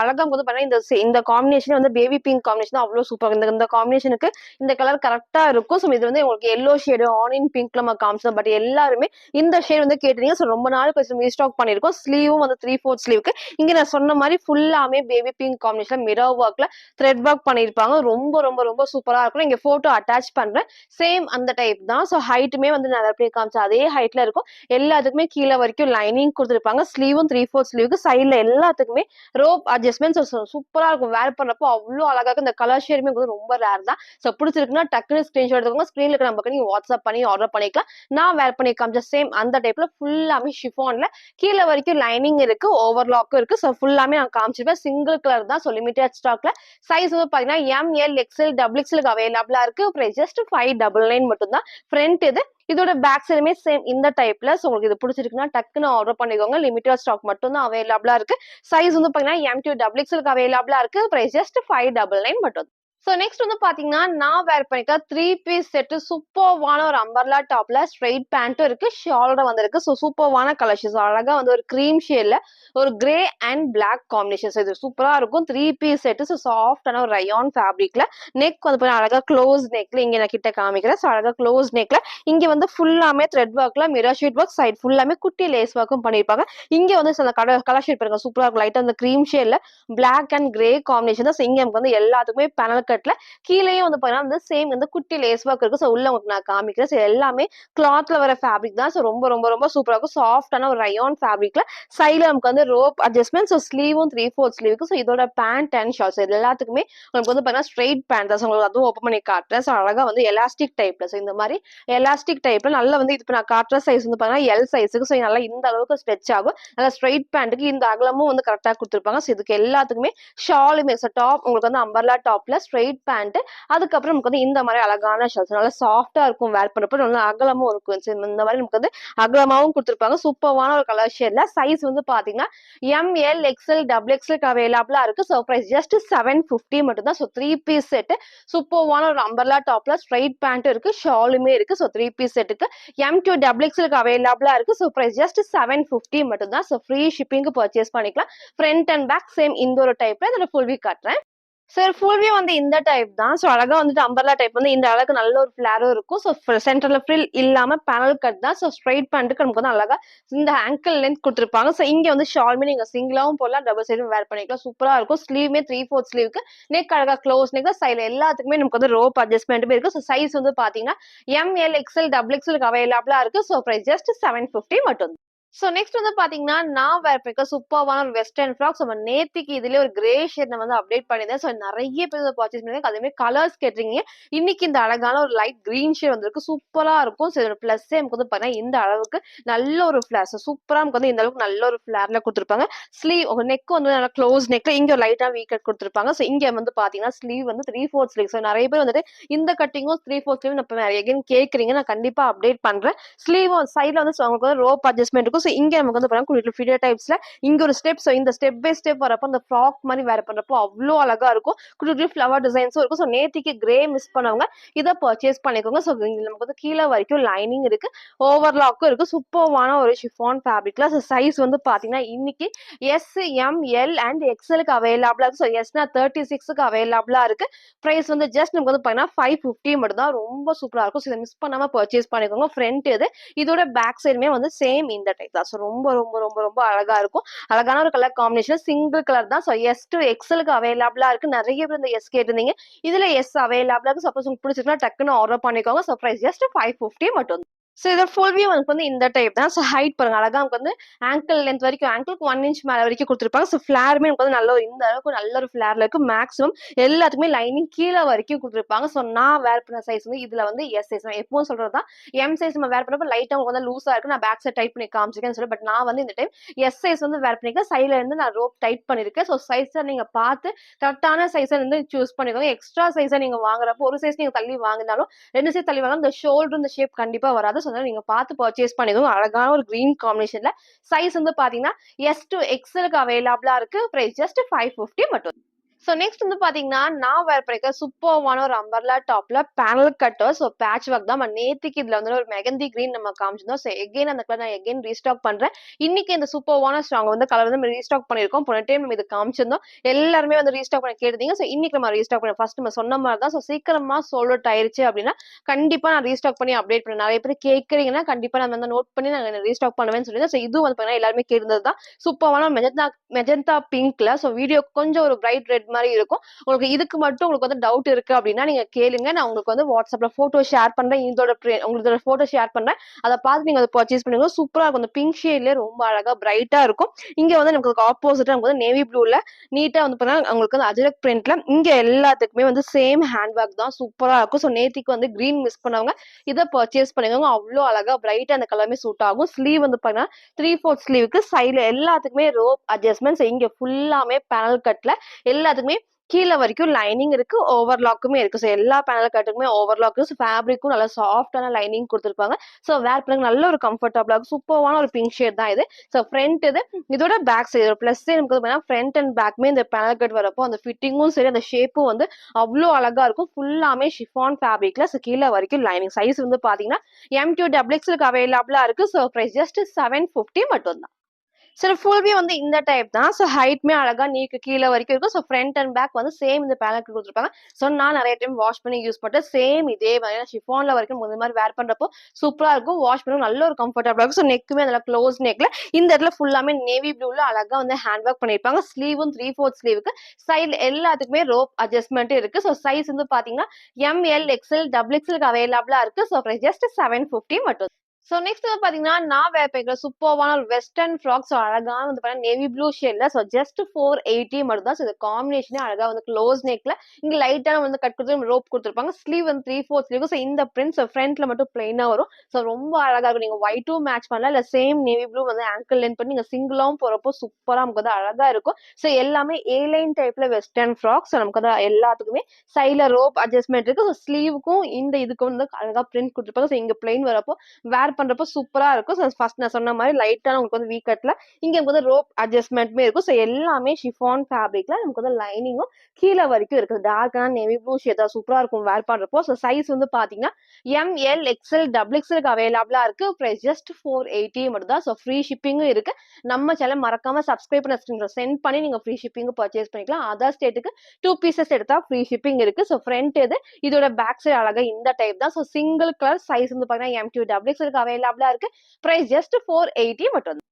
அழகா வந்து பாத்தீங்கன்னா இந்த காம்பினேஷன் வந்து பேபி பிங்க் காம்பினேஷன் அவ்வளவு சூப்பர். இந்த காம்பினேஷனுக்கு இந்த கலர் கரெக்டா இருக்கும். ஸோ இது வந்து உங்களுக்கு எல்லோ ஷேடு ஆனியன் பிங்க்ல நம்ம காமிச்சோம். பட் எல்லாருமே இந்த ஷேட் வந்து கேட்டீங்க. ஸோ ரொம்ப நாள் கழிச்சு ரீஸ்டாக் பண்ணிருக்கோம். ஸ்லீவும் வந்து 3/4 ஸ்லீவுக்கு இங்க நான் சொன்ன மாதிரி ஃபுல்லாமே பேபி பிங்க் காம்பினேஷன் மிரர் ஒர்க்ல த்ரெட் ஒர்க் பண்ணிருப்பாங்க. ரொம்ப ரொம்ப ரொம்ப சூப்பரா இருக்கும். இங்க போட்டோ அட்டாச் பண்றேன். சேம் அந்த டைப் தான். ஸோ ஹைட்டுமே வந்து நான் அப்படியே காமிச்சேன் அதே ஹைட்ல இருக்கும். எல்லாத்துக்குமே கீழே வரைக்கும் லைனிங் கொடுத்துருப்பாங்க. ஸ்லீவும் 3/4 ஸ்லீவுக்கு சைட்ல எல்லாத்துக்குமே ரோப் அட்ஜஸ்ட்மெண்ட் சூப்பரா இருக்கும். வேர் பண்றப்போ அவ்வளோ அழகா இருக்கும். இந்த கலர் ஷேடுமே வந்து ரொம்ப ரேர் தான். ஸோ பிடிச்சிருக்குன்னா டக்குனு ஸ்கிரீன்ஷாட் எடுத்துக்கோங்க. ஸ்கிரீன்ல இருக்க நம்பருக்கு நீங்க வாட்ஸ்அப் பண்ணி ஆர்டர் பண்ணிக்கலாம். நான் வேர் பண்ணி காமிச்ச சேம் அந்த டைப்ல ஃபுல்லாமே ஷிஃபான்ல கீழே வரைக்கும் லைனிங் இருக்கு, ஓவர்லாக்கும் இருக்கு. ஸோ ஃபுல்லாமே நான் காமிச்சிருப்பேன். சிங்கிள் கலர் தான். ஸோ லிமிடெட் ஸ்டாக்ல சைஸ் வந்து பாத்தீங்கன்னா M L XL double XL அவைலபிளா இருக்கு. பிரைஸ் ஜஸ்ட் 599 மட்டும் தான். ஃப்ரண்ட் இது இதோட பேக் சைடுமே சேம் இந்த டைப்ல. ஸோ உங்களுக்கு இது பிடிச்சிருக்குன்னா டக்குன்னு ஆர்டர் பண்ணிக்கோங்க. லிமிட்டட் ஸ்டாக் மட்டும் தான் அவைலபிளா இருக்கு. சைஸ் வந்து பாத்தீங்கன்னா எம் டூ டபுள் எக்ஸ்எல் அவைலபிளா இருக்கு. பிரைஸ் ஜஸ்ட் 599 மட்டும். ஸோ நெக்ஸ்ட் வந்து பாத்தீங்கன்னா நான் வேர் பண்ணிக்க 3 பீஸ் செட் சூப்பர்வான ஒரு அம்பர்லா டாப்ல ஸ்ட்ரெயிட் பேண்ட்டும் இருக்கு, ஷாலோட வந்திருக்கு. ஸோ சூப்பர்வான கலெக்ஷன்ஸ் அழகா வந்து ஒரு கிரீம் ஷேட்ல ஒரு grey and black combination. So இது சூப்பரா இருக்கும். 3 பீஸ் செட். ஸோ சாஃப்டான ஒரு ரயான் ஃபேப்ரிக்ல நெக் வந்து அழகா க்ளோஸ் நெக்ல இங்க நான் கிட்ட காமிக்கிறேன். ஸோ அழகா க்ளோஸ் நெக்ல இங்க வந்து ஃபுல்லாமே த்ரெட் ஒர்க்ல மிரர் ஷீட் ஒர்க், சைட் ஃபுல்லாமே குட்டி லேஸ் ஒர்க்கும் பண்ணிருப்பாங்க. இங்க வந்து கலர் ஷேட் பாருங்க சூப்பரா இருக்கும். லைட்டா அந்த கிரீம் ஷேட்ல பிளாக் அண்ட் கிரே காம்பினேஷன் தான். இங்க நமக்கு வந்து எல்லாத்துக்குமே பேனல் கட்ல கீழேயும் வந்து பாத்தீங்கன்னா வந்து சேம் வந்து குட்டி லேஸ் ஒர்க் இருக்கு. ஸோ உள்ள உங்களுக்கு நான் காமிக்கிறேன். ஸோ எல்லாமே கிளாத்ல வர ஃபேப்ரிக் தான். ஸோ ரொம்ப ரொம்ப ரொம்ப சூப்பரா இருக்கும். சாஃப்டான ஒரு ரயான் ஃபேப்ரிக்ல சைட்ல நமக்கு வந்து ரோப் அட்ஜஸ்ட்மெண்ட். ஸோ ஸ்லீவும் 3/4 ஸ்லீவுக்கு. ஸோ இதோட பேண்ட் அண்ட் ஷார்ட்ஸ் இது எல்லாத்துக்குமே உங்களுக்கு வந்து பாத்தீங்கன்னா ஸ்ட்ரெயிட் பேண்ட் தான். ஸோ உங்களுக்கு அதுவும் ஓப்பன் பண்ணி காட்டுறேன். ஸோ அழகா வந்து எலாஸ்டிக் டைப்ல. ஸோ இந்த மாதிரி எலாஸ்டிக் டைப்ல நல்லா வந்து இப்போ நான் காட்டுற சைஸ் வந்து பாத்தீங்கன்னா எல் சைஸுக்கு. ஸோ நல்லா இந்த அளவுக்கு ஸ்ட்ரெச் ஆகும். நல்லா ஸ்ட்ரெயிட் பேண்ட்டுக்கு இந்த அகலமும் வந்து கரெக்டா கொடுத்துருப்பாங்க. ஸோ இதுக்கு எல்லாத்துக்குமே ஷாலுமே டாப் உங்களுக்கு வந்து அம்பர்லா டாப்ல ஸ்ட்ரெயிட் பேண்ட், அதுக்கப்புறம் நமக்கு வந்து இந்த மாதிரி அழகான ஷால்ஸ் நல்லா சாஃப்டா இருக்கும். வேர் பண்றப்ப நல்லா அகலமும் இருக்கும். இந்த மாதிரி நமக்கு வந்து அகலமாவும் கொடுத்துருப்பாங்க. சூப்பர்வான ஒரு கலர் ஷேட்ல. சைஸ் வந்து பாத்தீங்கன்னா M L XL double XL அவைலபிளா இருக்கு. ஸோ பிரைஸ் ஜஸ்ட் 750 மட்டும் தான். ஸோ 3 பீஸ் செட் சூப்பர்வான ஒரு அம்பர்லா டாப்ல ஸ்ட்ரெயிட் பேண்ட் இருக்கு, ஷாலுமே இருக்கு. ஸோ 3 பீஸ் செட்டுக்கு எம் டூ டபுள் எக்ஸ்எல் அவைலபிளா இருக்கு. ஸோ பிரைஸ் ஜஸ்ட் 750 மட்டும் தான். ஸோ ஃப்ரீ ஷிப்பிங்க்கு பர்ச்சேஸ் பண்ணிக்கலாம். ஃப்ரண்ட் அண்ட் பேக் சேம் இந்த ஒரு டைப்ல இதோட ஃபுல் வீக் காட்டுறேன். சார் ஃபுல் வியூ வந்து இந்த டைப் தான். ஸோ அழகா வந்துட்டு அம்பர்லா டைப் வந்து இந்த அளவுக்கு நல்ல ஒரு ஃபிளாரும் இருக்கும். ஸோ சென்டர்ல ஃப்ரில் இல்லாம பேனல் கட் தான். ஸோ ஸ்ட்ரெயிட் பேண்ட்டுக்கு நமக்கு வந்து அழகா இந்த ஆங்கிள் லென்த் குடுத்துருப்பாங்க. ஸோ இங்க வந்து ஷாலுமே நீங்க சிங்கிளாவும் போடலாம், டபுள் சைடும் வேர் பண்ணிக்கலாம். சூப்பரா இருக்கும். ஸ்லீவுமே 3/4 ஸ்லீவ்க்கு நெக் அழகா க்ளோஸ் நெக் சைடுல எல்லாத்துக்குமே நமக்கு வந்து ரோப் அட்ஜஸ்ட்மென்ட்டுமே இருக்கு. ஸோ சைஸ் வந்து பாத்தீங்கன்னா எம், எல், டபுள் எக்ஸ்எல்க்கு அவைலபிளா இருக்கு. ஸோ பிரைஸ் ஜஸ்ட் 750 மட்டும். சோ நெக்ஸ்ட் வந்து பாத்தீங்கன்னா, நான் வேர் பண்ணிருக்க சூப்பர்வான ஒரு வெஸ்டர்ன் ஃப்ராக். நம்ம நேத்திக்கு இதுலயே ஒரு கிரே ஷேட் நான் வந்து அப்டேட் பண்ணியிருந்தேன். சோ நெறைய பேர் இத பர்ச்சேஸ் பண்ணிருக்காங்க. அதே மாரி கலர்ஸ் கேட்டிருந்தீங்க. இன்னைக்கு இந்த அழகான ஒரு லைட் கிரீன் ஷேட் வந்திருக்கு. சூப்பரா இருக்கும். சோ இதோட பிளஸ்ஸே நமக்கு வந்து பாத்தீங்கன்னா, இந்த அளவுக்கு நல்ல ஒரு ஃபிளார். சோ சூப்பரா நமக்கு வந்து இந்த அளவுக்கு நல்ல ஒரு ஃபிளார்ல குடுத்துருப்பாங்க. ஸ்லீவ் உங்க நெக் வந்து நல்லா க்ளோஸ் நெக்ல இங்க லைட்டா வி கட் குடுத்துருப்பாங்க. சோ இங்க வந்து பாத்தீங்கன்னா, ஸ்லீவ் வந்து 3/4 ஸ்லீவ். சோ நெறைய பேர் வந்துட்டு இந்த கட்டிங்கும் 3/4 ஸ்லீவ் இப்ப எகைன் கேட்கறீங்க. நான் கண்டிப்பா அப்டேட் பண்றேன். ஸ்லீவ் சைடுல வந்து உங்களுக்கு வந்து ரோப் அட்ஜஸ்ட்மென்ட் இருக்கும். சோ இங்க நமக்கு வந்து ஃபிடர் டைப்ஸ்ல இங்க ஒரு ஸ்டெப். சோ இந்த ஸ்டெப் பை ஸ்டெப் வரப்போ அந்த ஃப்ராக் மாதிரி வேர் பண்றப்போ அவ்வளோ அழகா இருக்கும். குட்டி ஃபிளவர் டிசைன்ஸும் இருக்கும். சோ நேத்திக்கு கிரே மிஸ் பண்ணவங்க இதை பர்ச்சேஸ் பண்ணிக்கோங்க. சோ நமக்கு வந்து கீழே வரைக்கும் லைனிங் இருக்கு, ஓவர்லாக்கும் இருக்கு. சூப்பர்வான ஒரு ஷிஃபான் ஃபேப்ரிக்ல. ஸோ சைஸ் வந்து பாத்தீங்கன்னா இன்னைக்கு எஸ், எம், எல் அண்ட் எக்ஸ்எலுக்கு அவைலபிளா இருக்கு. ஸோ எஸ்னா 36க்கு அவைலபிளா இருக்கு. பிரைஸ் வந்து ஜஸ்ட் நமக்கு வந்து பாத்தீங்கன்னா 550 மட்டும் தான். ரொம்ப சூப்பரா இருக்கும். ஸோ இதை மிஸ் பண்ணாம பர்ச்சேஸ் பண்ணிக்கோங்க. ஃப்ரண்ட் இது, இதோட பேக் சைடுமே வந்து சேம் இந்த டைப் தான். ஸோ ரொம்ப ரொம்ப ரொம்ப ரொம்ப அழகா இருக்கும். அழகான ஒரு கலர் காம்பினேஷன், சிங்கிள் கலர் தான். ஸோ எஸ் டு எக்ஸ்எலுக்கு அவைலபிளா இருக்கு. நிறைய பேர் இந்த எஸ் கேட்டிருந்தீங்க. இதுல எஸ் அவைலபிளா இருக்கு. சப்போஸ் உங்களுக்கு பிடிச்சிருக்குன்னா டக்குன்னு ஆர்டர் பண்ணிக்கோங்க. ஸோ பிரைஸ் ஜஸ்ட் 550 மட்டும். ஸோ இதோட ஃபுல் வியூ எனக்கு வந்து இந்த டைப் தான். ஸோ ஹைட் பாருங்க, அழகா நமக்கு வந்து ஆங்கிள் லென்த் வரைக்கும், ஆங்கிளுக்கு 1 இன்ச் மேல வரைக்கும் கொடுத்துருப்பாங்க. ஸோ ஃபிளாருமே நமக்கு வந்து நல்ல ஒரு இந்த அளவுக்கு நல்ல ஒரு ஃபிளார்ல இருக்கு. மேக்ஸிமம் எல்லாத்துக்குமே லைனிங் கீழே வரைக்கும் கொடுத்துருப்பாங்க. ஸோ நான் வேர் பண்ண சைஸ் வந்து இதுல வந்து எஸ் சைஸ். நான் எப்பவும் சொல்றதுதான், எம் சைஸ் நம்ம வேர் பண்ணப்ப லைட்டா உங்களுக்கு வந்து லூஸா இருக்கு. நான் பேக் சைட் டைட் பண்ணி காமிச்சிருக்கேன்னு சொல்லி, பட் நான் வந்து இந்த டைம் எஸ் சைஸ் வந்து வேர் பண்ணிருக்கேன். சைட்ல இருந்து நான் ரோப் டைட் பண்ணிருக்கேன். ஸோ சைஸை நீங்க பார்த்து கரெக்டான சைஸை வந்து சூஸ் பண்ணிக்கோங்க. எக்ஸ்ட்ரா சைஸை நீங்க வாங்குறப்போ ஒரு சைஸ் நீங்க தள்ளி வாங்கினாலும் 2 சைஸ் தள்ளி வாங்க, இந்த ஷோல்டர் இந்த ஷேப் கண்டிப்பா வராது. ஸோ அதனால நீங்க பார்த்து பர்ச்சேஸ் பண்ணிக்கோங்க. அழகான ஒரு கிரீன் காம்பினேஷன்ல சைஸ் வந்து பாத்தீங்கன்னா எஸ் டு எக்ஸ்எலுக்கு அவைலபிளா இருக்கு. பிரைஸ் ஜஸ்ட் 550 மட்டும். ஸோ நெக்ஸ்ட் வந்து பாத்தீங்கன்னா, நான் வேர் பண்ணிருக்க சூப்பர்வான ஒரு அம்பர்லா டாப்ல panel cutter. So patch work தான். நேத்திக்கு இதுல வந்து ஒரு மெகந்தி கிரீன் நம்ம காமிச்சிருந்தோம். ஸோ எகைன் அந்த கலர் நான் எகைன் ரீஸ்டாக் பண்றேன். இன்னைக்கு இந்த சூப்பர்வான ஸ்ட்ராங் வந்து கலர் வந்து ரீஸ்டாக் பண்ணிருக்கோம். போன டைம் நம்ம இது காமிச்சிருந்தோம். எல்லாருமே வந்து ரீஸ்டாக் பண்ண கேட்டீங்க. ஸோ இன்னைக்கு நம்ம ரீஸ்டாக் பண்ண ஃபர்ஸ்ட் நம்ம சொன்ன மாதிரி தான். ஸோ சீக்கிரமா சோல்ட் அவுட் ஆயிருச்சு அப்படின்னா கண்டிப்பா நான் ரீஸ்டாக் பண்ணி அப்டேட் பண்ணேன். நிறைய பேர் கேட்கறீங்கன்னா கண்டிப்பா நான் வந்து நோட் பண்ணி நான் ரீஸ்டாக் பண்ணுவேன்னு சொல்லி. ஸோ இதுவும் வந்து பாத்தீங்கன்னா எல்லாருமே கேட்டது தான். சூப்பர்வான மெஜந்தா பிங்க்ல. ஸோ வீடியோ கொஞ்சம் ஒரு பிரைட் ரெட் மாதிரி இருக்கும். உங்களுக்கு இதுக்கு மட்டும் உங்களுக்கு வந்து டவுட் இருக்கு அப்படின்னா நீங்க கேளுங்க. நான் உங்களுக்கு வந்து வாட்ஸ்அப்ல போட்டோ ஷேர் பண்றேன். இதோட உங்களுக்கு போட்டோ ஷேர் பண்றேன். அதை பார்த்து நீங்க அதை பர்ச்சேஸ் பண்ணுங்க. சூப்பரா இருக்கும். அந்த பிங்க் ஷேட்லயே ரொம்ப அழகா பிரைட்டா இருக்கும். இங்க வந்து நமக்கு ஆப்போசிட்டா நமக்கு வந்து நேவி ப்ளூல நீட்டா வந்து பாத்தீங்கன்னா உங்களுக்கு வந்து அஜரக் பிரிண்ட்ல இங்க எல்லாத்துக்குமே வந்து சேம் ஹேண்ட் பேக் தான். சூப்பரா இருக்கும். ஸோ நேத்திக்கு வந்து கிரீன் மிஸ் பண்ணவங்க இதை பர்ச்சேஸ் பண்ணிக்கோங்க. அவ்வளோ அழகா பிரைட்டா அந்த கலருமே சூட் ஆகும். ஸ்லீவ் வந்து பாத்தீங்கன்னா 3/4 ஸ்லீவுக்கு சைடுல எல்லாத்துக்குமே ரோப் அட்ஜஸ்ட்மெண்ட். இங்க ஃபுல்லாமே பேனல் கட்ல எல்லாத்துக்குமே கீழ வரைக்கும் லைனிங் இருக்கு, ஓவர்லாக்குமே இருக்கு. ஸோ எல்லா பேனல் கட்டுக்குமே ஓவர்லாக். ஃபேப்ரிக்கும் நல்லா சாஃப்டான லைனிங் கொடுத்துருப்பாங்க. ஸோ வேர் பண்ண நல்ல ஒரு கம்ஃபர்டபுளா இருக்கும். சூப்பரான ஒரு பிங்க் ஷேட் தான் இது. ஸோ ஃப்ரண்ட் இது, இதோட பேக் சைடு பிளஸ் நமக்கு ஃப்ரண்ட் அண்ட் பேக்மே இந்த பேனல் கட் வரப்போ அந்த ஃபிட்டிங்கும் சரி, அந்த ஷேப்பும் வந்து அவ்வளோ அழகா இருக்கும். ஃபுல்லாமே ஷிஃபான் ஃபேப்ரிக்ல. ஸோ கீழ வரைக்கும் லைனிங். சைஸ் வந்து பாத்தீங்கன்னா M2XX அவைலபிளா இருக்கு. ஸோ பிரைஸ் ஜஸ்ட் 750 மட்டும் தான். சரி, ஃபுல் வியூ வந்து இந்த டைப் தான். ஸோ ஹைட்மே அழகா நீக்கு கீழ வரைக்கும் இருக்கும். ஸோ ஃப்ரண்ட் அண்ட் பேக் வந்து சேம் இந்த பேனலுக்கு குடுத்துருப்பாங்க. ஸோ நான் நெறைய டைம் வாஷ் பண்ணி யூஸ் பண்ணிட்டேன். சேம் இதே மாதிரி ஷிஃபான்ல வரைக்கும் இந்த மாதிரி வேர் பண்றப்போ சூப்பரா இருக்கும். வாஷ் பண்ண நல்ல ஒரு கம்ஃபர்டபுளா இருக்கும். ஸோ நெக்குமே நல்லா க்ளோஸ் நெக்ல இந்த இடத்துல ஃபுல்லாமே நேவி ப்ளூல அழகா வந்து ஹேண்ட் ஒர்க் பண்ணிருப்பாங்க. ஸ்லீவும் 3/4 ஸ்லீவுக்கு சைடுல எல்லாத்துக்குமே ரோப் அட்ஜஸ்ட்மெண்ட் இருக்கு. ஸோ சைஸ் வந்து பாத்தீங்கன்னா ML, XL, XXLக்கு அவைலபிளா இருக்கு. ஸோ ஜஸ்ட் 750 மட்டும். ஸோ நெக்ஸ்ட் வந்து பாத்தீங்கன்னா, நான் வேர் பண்ணிக்கிற சூப்பர்வான ஒரு வெஸ்டர்ன் ஃப்ராக். ஸோ அழகான வந்து பாத்தீங்கன்னா நேவி ப்ளூ ஷேட்ல. ஸோ ஜஸ்ட் 480 மட்டும் தான். ஸோ இது காம்பினேஷனே அழகா வந்து க்ளோஸ் நெக்ல இங்க லைட்டான வந்து கட் கொடுத்து ரோப் கொடுத்துருப்பாங்க. ஸ்லீவ் வந்து 3/4 ஸ்லீவ். ஸோ இந்த பிரிண்ட் ஃப்ரண்ட்ல மட்டும் பிளைனா வரும். ஸோ ரொம்ப அழகா இருக்கும். நீங்க ஒயிட்டும் மேட்ச் பண்ணலாம், இல்ல சேம் நேவி ப்ளூ வந்து ஆங்கிள் லென்த் பண்ணி நீங்க சிங்கிளாவும் போறப்போ சூப்பரா நமக்கு வந்து அழகா இருக்கும். ஸோ எல்லாமே ஏ லைன் டைப்ல வெஸ்டர்ன் ஃப்ராக். ஸோ நமக்கு வந்து எல்லாத்துக்குமே சைட்ல ரோப் அட்ஜஸ்ட்மெண்ட் இருக்கு. ஸோ ஸ்லீவுக்கும் இந்த இதுக்கும் வந்து அழகா பிரிண்ட் கொடுத்துருப்பாங்க. ஸோ இங்க பிளைன் வரப்போ வேர் பண்றப்போ சூப்பரா இருக்கும். ஃபர்ஸ்ட் நான் சொன்ன மாதிரி லைட்டான உங்களுக்கு வந்து கட்ல இங்க நமக்கு வந்து ரோப் அட்ஜஸ்ட்மெண்ட்டுமே இருக்கும். எல்லாமே ஷிஃபான் ஃபேப்ரிக்ல நமக்கு வந்து லைனிங்கும் கீழ வரைக்கும் இருக்குது. டார்க்கான நேவி ப்ளூ ஷேட் தான் சூப்பரா இருக்கும் வேர் பண்றப்போ. சைஸ் வந்து பாத்தீங்கன்னா எம்எல், எக்ஸ்எல், டபுள் எக்ஸ்எல்க்கு அவைலபிளா இருக்கு. பிரைஸ் ஜஸ்ட் 480 மட்டும் தான். ஃப்ரீ ஷிப்பிங்கும் இருக்கு. நம்ம சேனல் மறக்காம சப்ஸ்கிரைப் பண்ண ஸ்கிரீன்ல சென்ட் பண்ணி நீங்க ஃப்ரீ ஷிப்பிங் பர்ச்சேஸ் பண்ணிக்கலாம். அதர் ஸ்டேட்டுக்கு 2 பீசஸ் எடுத்தா ஃப்ரீ ஷிப்பிங் இருக்கு. ஃப்ரண்ட் இது இதோட பேக் சைடு அழகா இந்த டைப் தான். சிங்கிள் கலர் சைஸ் வந்து பாத்தீங்கன்னா எம்2 டபுள் எக்ஸ்எல்க்கு அவைலபிளா இருக்கு. பிரைஸ் ஜஸ்ட் 480 மட்டும்.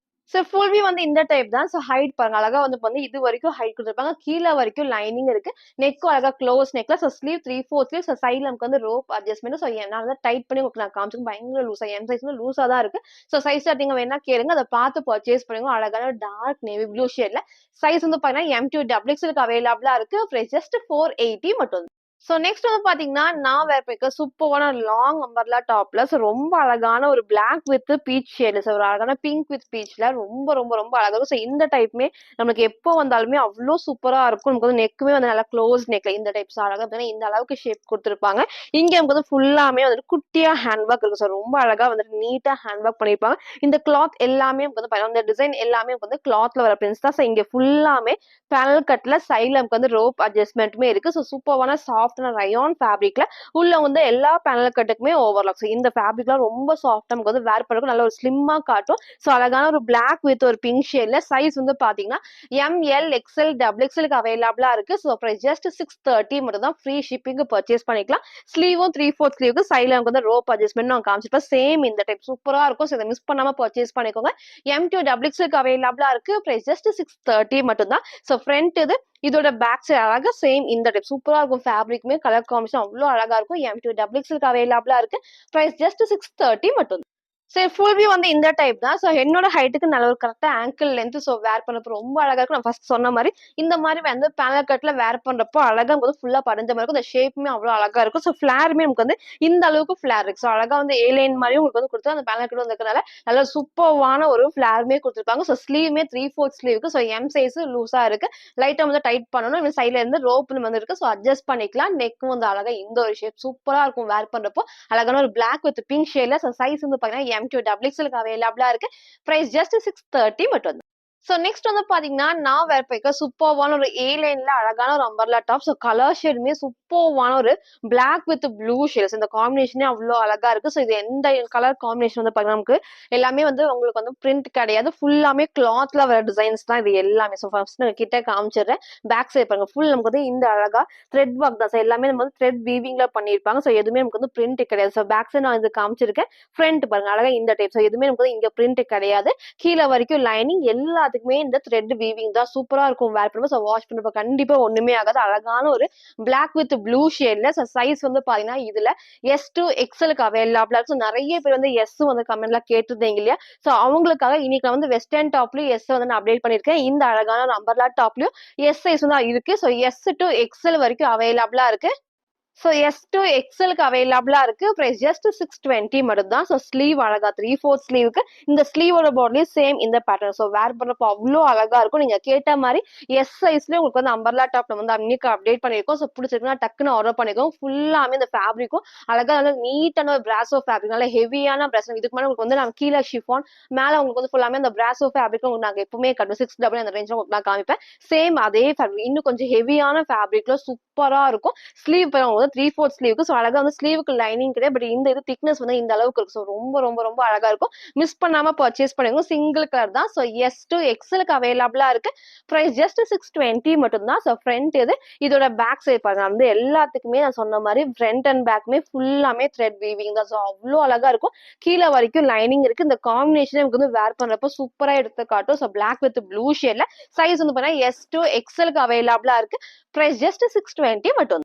ஃபுல் வியூ வந்து இந்த டைப் தான். ஹைட் பாருங்க. அழகா வந்து இது வரைக்கும் ஹைட் குடுத்திருப்பாங்க. கீழ வரைக்கும் லைனிங் இருக்கு. நெக்கும் அழகா க்ளோஸ் நெக்ல. Sleeve 3/4 sleeve. சைடுல நமக்கு வந்து ரோப் அட்ஜஸ்ட்மெண்ட். நான் வந்து டைட் பண்ணி உங்களுக்கு நான் காமிச்சேன். பயங்கர லூஸா. எம் சைஸ் வந்து லூஸா தான் இருக்கு. சைஸ் நீங்க வேணா கேளுங்க. அத பார்த்து பர்ச்சேஸ் பண்ணுங்க. அழகான டார்க் நேவி ப்ளூ ஷேட்ல. சைஸ் வந்து பாத்தீங்கன்னா எம்2 டபுள் எக்ஸ்எல்க்கு அவைலபிளா இருக்கு. பிரைஸ் ஜஸ்ட் 480 மட்டும். நெக்ஸ்ட் வந்து பாத்தீங்கன்னா, நான் வேர் பண்ணிருக்க சூப்பரான லாங் அம்பர்லா டாப்ல ரொம்ப அழகான ஒரு பிளாக் வித் பீச் ஷேடு. ஒரு அழகான பிங்க் வித் பீச்ல ரொம்ப ரொம்ப ரொம்ப அழகா இருக்கும். இந்த டைப்புமே நமக்கு எப்போ வந்தாலுமே அவ்ளோ சூப்பரா இருக்கும். நமக்கு வந்து நெக்குமே வந்து நல்லா க்ளோஸ் நெக்ல இந்த டைப்ஸ் அழகா இந்த அளவுக்கு ஷேப் குடுத்துருப்பாங்க. இங்க நமக்கு வந்து ஃபுல்லாமே வந்துட்டு குட்டியா ஹேண்ட் ஒர்க் இருக்கும். ரொம்ப அழகா வந்துட்டு நீட்டா ஹேண்ட் ஒர்க் பண்ணிருப்பாங்க. இந்த கிளாத் எல்லாமே வந்து இந்த டிசைன் எல்லாமே வந்து கிளாத்ல வர பிரிண்ட்ஸ் தான். இங்க ஃபுல்லாமே பேனல் கட்ல சைடுல நமக்கு வந்து ரோப் அட்ஜஸ்ட்மெண்ட்டுமே இருக்கு. சூப்பரான சாஃப்டான ரயான் ஃபேப்ரிக்ல உள்ள வந்து எல்லா பேனல் கட்டுக்குமே ஓவர்லாக். இந்த ஃபேப்ரிக்லாம் ரொம்ப சாஃப்டா நமக்கு வந்து வேர் பண்றதுக்கு நல்ல ஒரு ஸ்லிம்மா காட்டும். அழகான ஒரு பிளாக் வித் ஒரு பிங்க் ஷேட்ல சைஸ் வந்து பாத்தீங்கன்னா எம்எல், எக்ஸ்எல், டபுள் எக்ஸ்எல்க்கு அவைலபிளா இருக்கு. பிரைஸ் ஜஸ்ட் 630 மட்டும் தான். ஃப்ரீ ஷிப்பிங்க்கு பர்ச்சேஸ் பண்ணிக்கலாம். ஸ்லீவும் 3/4 ஸ்லீவுக்கு சைடுல நமக்கு வந்து ரோப் அட்ஜஸ்ட்மெண்ட் நான் காமிச்சிருப்பேன். சேம் இந்த டைப் சூப்பரா இருக்கும். இதை மிஸ் பண்ணாம பர்ச்சேஸ் பண்ணிக்கோங்க. எம்2 டபுள் எக்ஸ்எல்க்கு அவைலபிளா இருக்கு. பிரைஸ் ஜஸ்ட் 630 மட்டும் தான். ஃப்ரண்ட் இது இதோட பேக் சைடு அழகா சேம் இந்த டைப் சூப்பரா இருக்கும். ஃபேப்ரிக்குமே கலர் காம்பினேஷன் அவ்ளோ அழகா இருக்கும். எம்2 டபுள் எக்ஸ்எல்க்கு அவைலபிளா இருக்கு. பிரைஸ் ஜஸ்ட் 630 மட்டும். ஃபுல் வியூ வந்து இந்த டைப் தான். என்னோட ஹைட்டுக்கு நல்ல ஒரு கரெக்ட்டா ஆங்கிள் லென்த் வேர் பண்றப்போ ரொம்ப அழகா இருக்கும். நான் ஃபர்ஸ்ட் சொன்ன மாரி இந்த மாரி வந்து பேனல் கட்ல வேர் பண்றப்போ அழகா வந்து ஃபுல்லா படிஞ்ச மாரி இருக்கும். இந்த ஷேப்புமே அவ்ளோ அழகா இருக்கும். ஃபிளாருமே நமக்கு வந்து இந்த அளவுக்கு ஃபிளார் இருக்கு. அழகா வந்து ஏ லைன் மாரியும் உங்களுக்கு வந்து குடுத்து அந்த பேனல் கட் வந்திருக்கனால நல்ல சூப்பர்வான ஒரு ஃபிளாருமே குடுத்துருப்பாங்க. ஸ்லீவுமே 3/4 ஸ்லீவுக்கு எம் சைஸ் லூஸா இருக்கு. லைட்டா வந்து டைட் பண்ணணும். இந்த சைடுல இருந்து ரோப் வந்து இருக்கு. அட்ஜஸ்ட் பண்ணிக்கலாம். நெக்கும் வந்து அழகா இந்த ஒரு ஷேப் சூப்பரா இருக்கும் வேர் பண்றப்போ. அழகான ஒரு பிளாக் வித் பிங்க் ஷேட்ல சைஸ் வந்து பாத்தீங்கன்னா எம்2 டபுள் எக்ஸ்எல்க்கு அவைலபிளா இருக்கு. பிரைஸ் ஜஸ்ட் 630 மட்டும். நெக்ஸ்ட் வந்து பாத்தீங்கன்னா, நான் வேர் பண்ணிருக்க சூப்பர்வான ஒரு ஏ லைன்ல அழகான ஒரு அம்பர்லா டாப். கலர் ஷேடுமே சூப்பர்வான ஒரு பிளாக் வித் ப்ளூ ஷேட்ஸ். இந்த காம்பினேஷனே அவ்ளோ அழகா இருக்கு. இது எந்த கலர் காம்பினேஷன் வந்து பாத்தீங்கன்னா நமக்கு எல்லாமே வந்து உங்களுக்கு வந்து பிரிண்ட் கிடையாது. ஃபுல்லாமே கிளாத்ல வர டிசைன்ஸ் தான் இது எல்லாமே. ஃபர்ஸ்ட் நான் கிட்ட காமிச்சிடுறேன். பேக் சைடு பாருங்க. ஃபுல் நமக்கு வந்து இந்த அழகா த்ரெட் ஒர்க் தான். எல்லாமே நம்ம வந்து த்ரெட் வீவிங்ல பண்ணிருப்பாங்க. எதுவுமே நமக்கு வந்து பிரிண்ட் கிடையாது. பேக் சைடு நான் இது காமிச்சிருக்கேன். ஃப்ரண்ட் பாருங்க அழகா இந்த டைப். எதுவுமே நமக்கு வந்து இங்க பிரிண்ட் கிடையாது. கீழ வரைக்கும் லைனிங் எல்லாத்துக்குமே இந்த த்ரெட் வீவிங் தான் சூப்பரா இருக்கும் வேர் பண்ணும்போது. வாஷ் பண்ணும்போது கண்டிப்பா ஒண்ணுமே ஆகாது. அழகான ஒரு பிளாக் வித் ப்ளூ ஷேட்ல. சைஸ் வந்து பாத்தீங்கன்னா இதுல S2 எக்ஸ்எல்க்கு அவைலபிளா இருக்கு. நிறைய பேர் வந்து எஸ் வந்து கமெண்ட்ல கேட்டிருந்தீங்க இல்லையா? அவங்களுக்காக இன்னைக்கு நான் வந்து வெஸ்டர்ன் டாப்லயும் எஸ் வந்து நான் அப்டேட் பண்ணிருக்கேன். இந்த அழகான ஒரு அம்பர்லா டாப்லயும் எஸ் சைஸ் தான் இருக்கு. S2 எக்ஸ்எல் வரைக்கும் அவைலபிளா இருக்கு. S2 எக்ஸ்எல்க்கு அவைலபிளா இருக்கு. பிரைஸ் ஜஸ்ட் 620 மட்டும் தான். ஸ்லீவ் அழகா 3/4 ஸ்லீவுக்கு இந்த ஸ்லீவோட பார்டர்லயும் சேம் இந்த பேட்டர்ன். வேர் பண்றப்போ அவ்ளோ அழகா இருக்கும். நீங்க கேட்ட மாதிரி எஸ் சைஸ்லயே உங்களுக்கு வந்து அம்பர்லா டாப்ல வந்து அன்னைக்கு அப்டேட் பண்ணிருக்கோம். பிடிச்சிருக்குன்னா டக்குன்னு ஆர்டர் பண்ணிக்கோங்க. ஃபுல்லாமே இந்த ஃபேப்ரிக்கும் அழகா நல்ல நீட்டான பிராசோ ஃபேப்ரிக். நல்ல ஹெவியான பிராசோ. இதுக்கு மேல உங்களுக்கு வந்து நான் கீழே ஷிஃபான் மேல உங்களுக்கு வந்து ஃபுல்லாமே இந்த பிராசோ ஃபேப்ரிக் உங்களுக்கு நாங்க எப்பவுமே கட்டுவோம். 6 அந்த ரேஞ்ச்ல உங்களுக்கு நான் காமிப்பேன். சேம் அதே ஃபேப்ரிக் இன்னும் கொஞ்சம் ஹெவியான ஃபேப்ரிக்ல சூப்பரா இருக்கும். ஸ்லீவ் 3/4 ஸ்லீவுக்கு அழகா வந்து ஸ்லீவுக்கு லைனிங் கிடையாது. பட் இந்த இது திக்னஸ் வந்து இந்த அளவுக்கு இருக்கு. ரொம்ப ரொம்ப ரொம்ப அழகா இருக்கும். மிஸ் பண்ணாம பர்ச்சேஸ் பண்ணுங்க. சிங்கிள் கலர் தான். S2 எக்ஸ்எல்க்கு அவைலபிளா இருக்கு. பிரைஸ் ஜஸ்ட் 620 மட்டும் தான். ஃப்ரண்ட் இது இதோட பேக் சைடு பாருங்க. வந்து எல்லாத்துக்குமே நான் சொன்ன மாதிரி ஃப்ரண்ட் அண்ட் பேக்குமே ஃபுல்லாமே த்ரெட் வீவிங் தான். அவ்வளோ அழகா இருக்கும். கீழே வரைக்கும் லைனிங் இருக்கு. இந்த காம்பினேஷன் நமக்கு வந்து வேர் பண்றப்போ சூப்பரா எடுத்து காட்டும். பிளாக் வித் ப்ளூ ஷேட்ல சைஸ் வந்து பாத்தீங்கன்னா S2 எக்ஸ்எல்க்கு அவைலபிளா இருக்கு. பிரைஸ் ஜஸ்ட் 620 மட்டும்.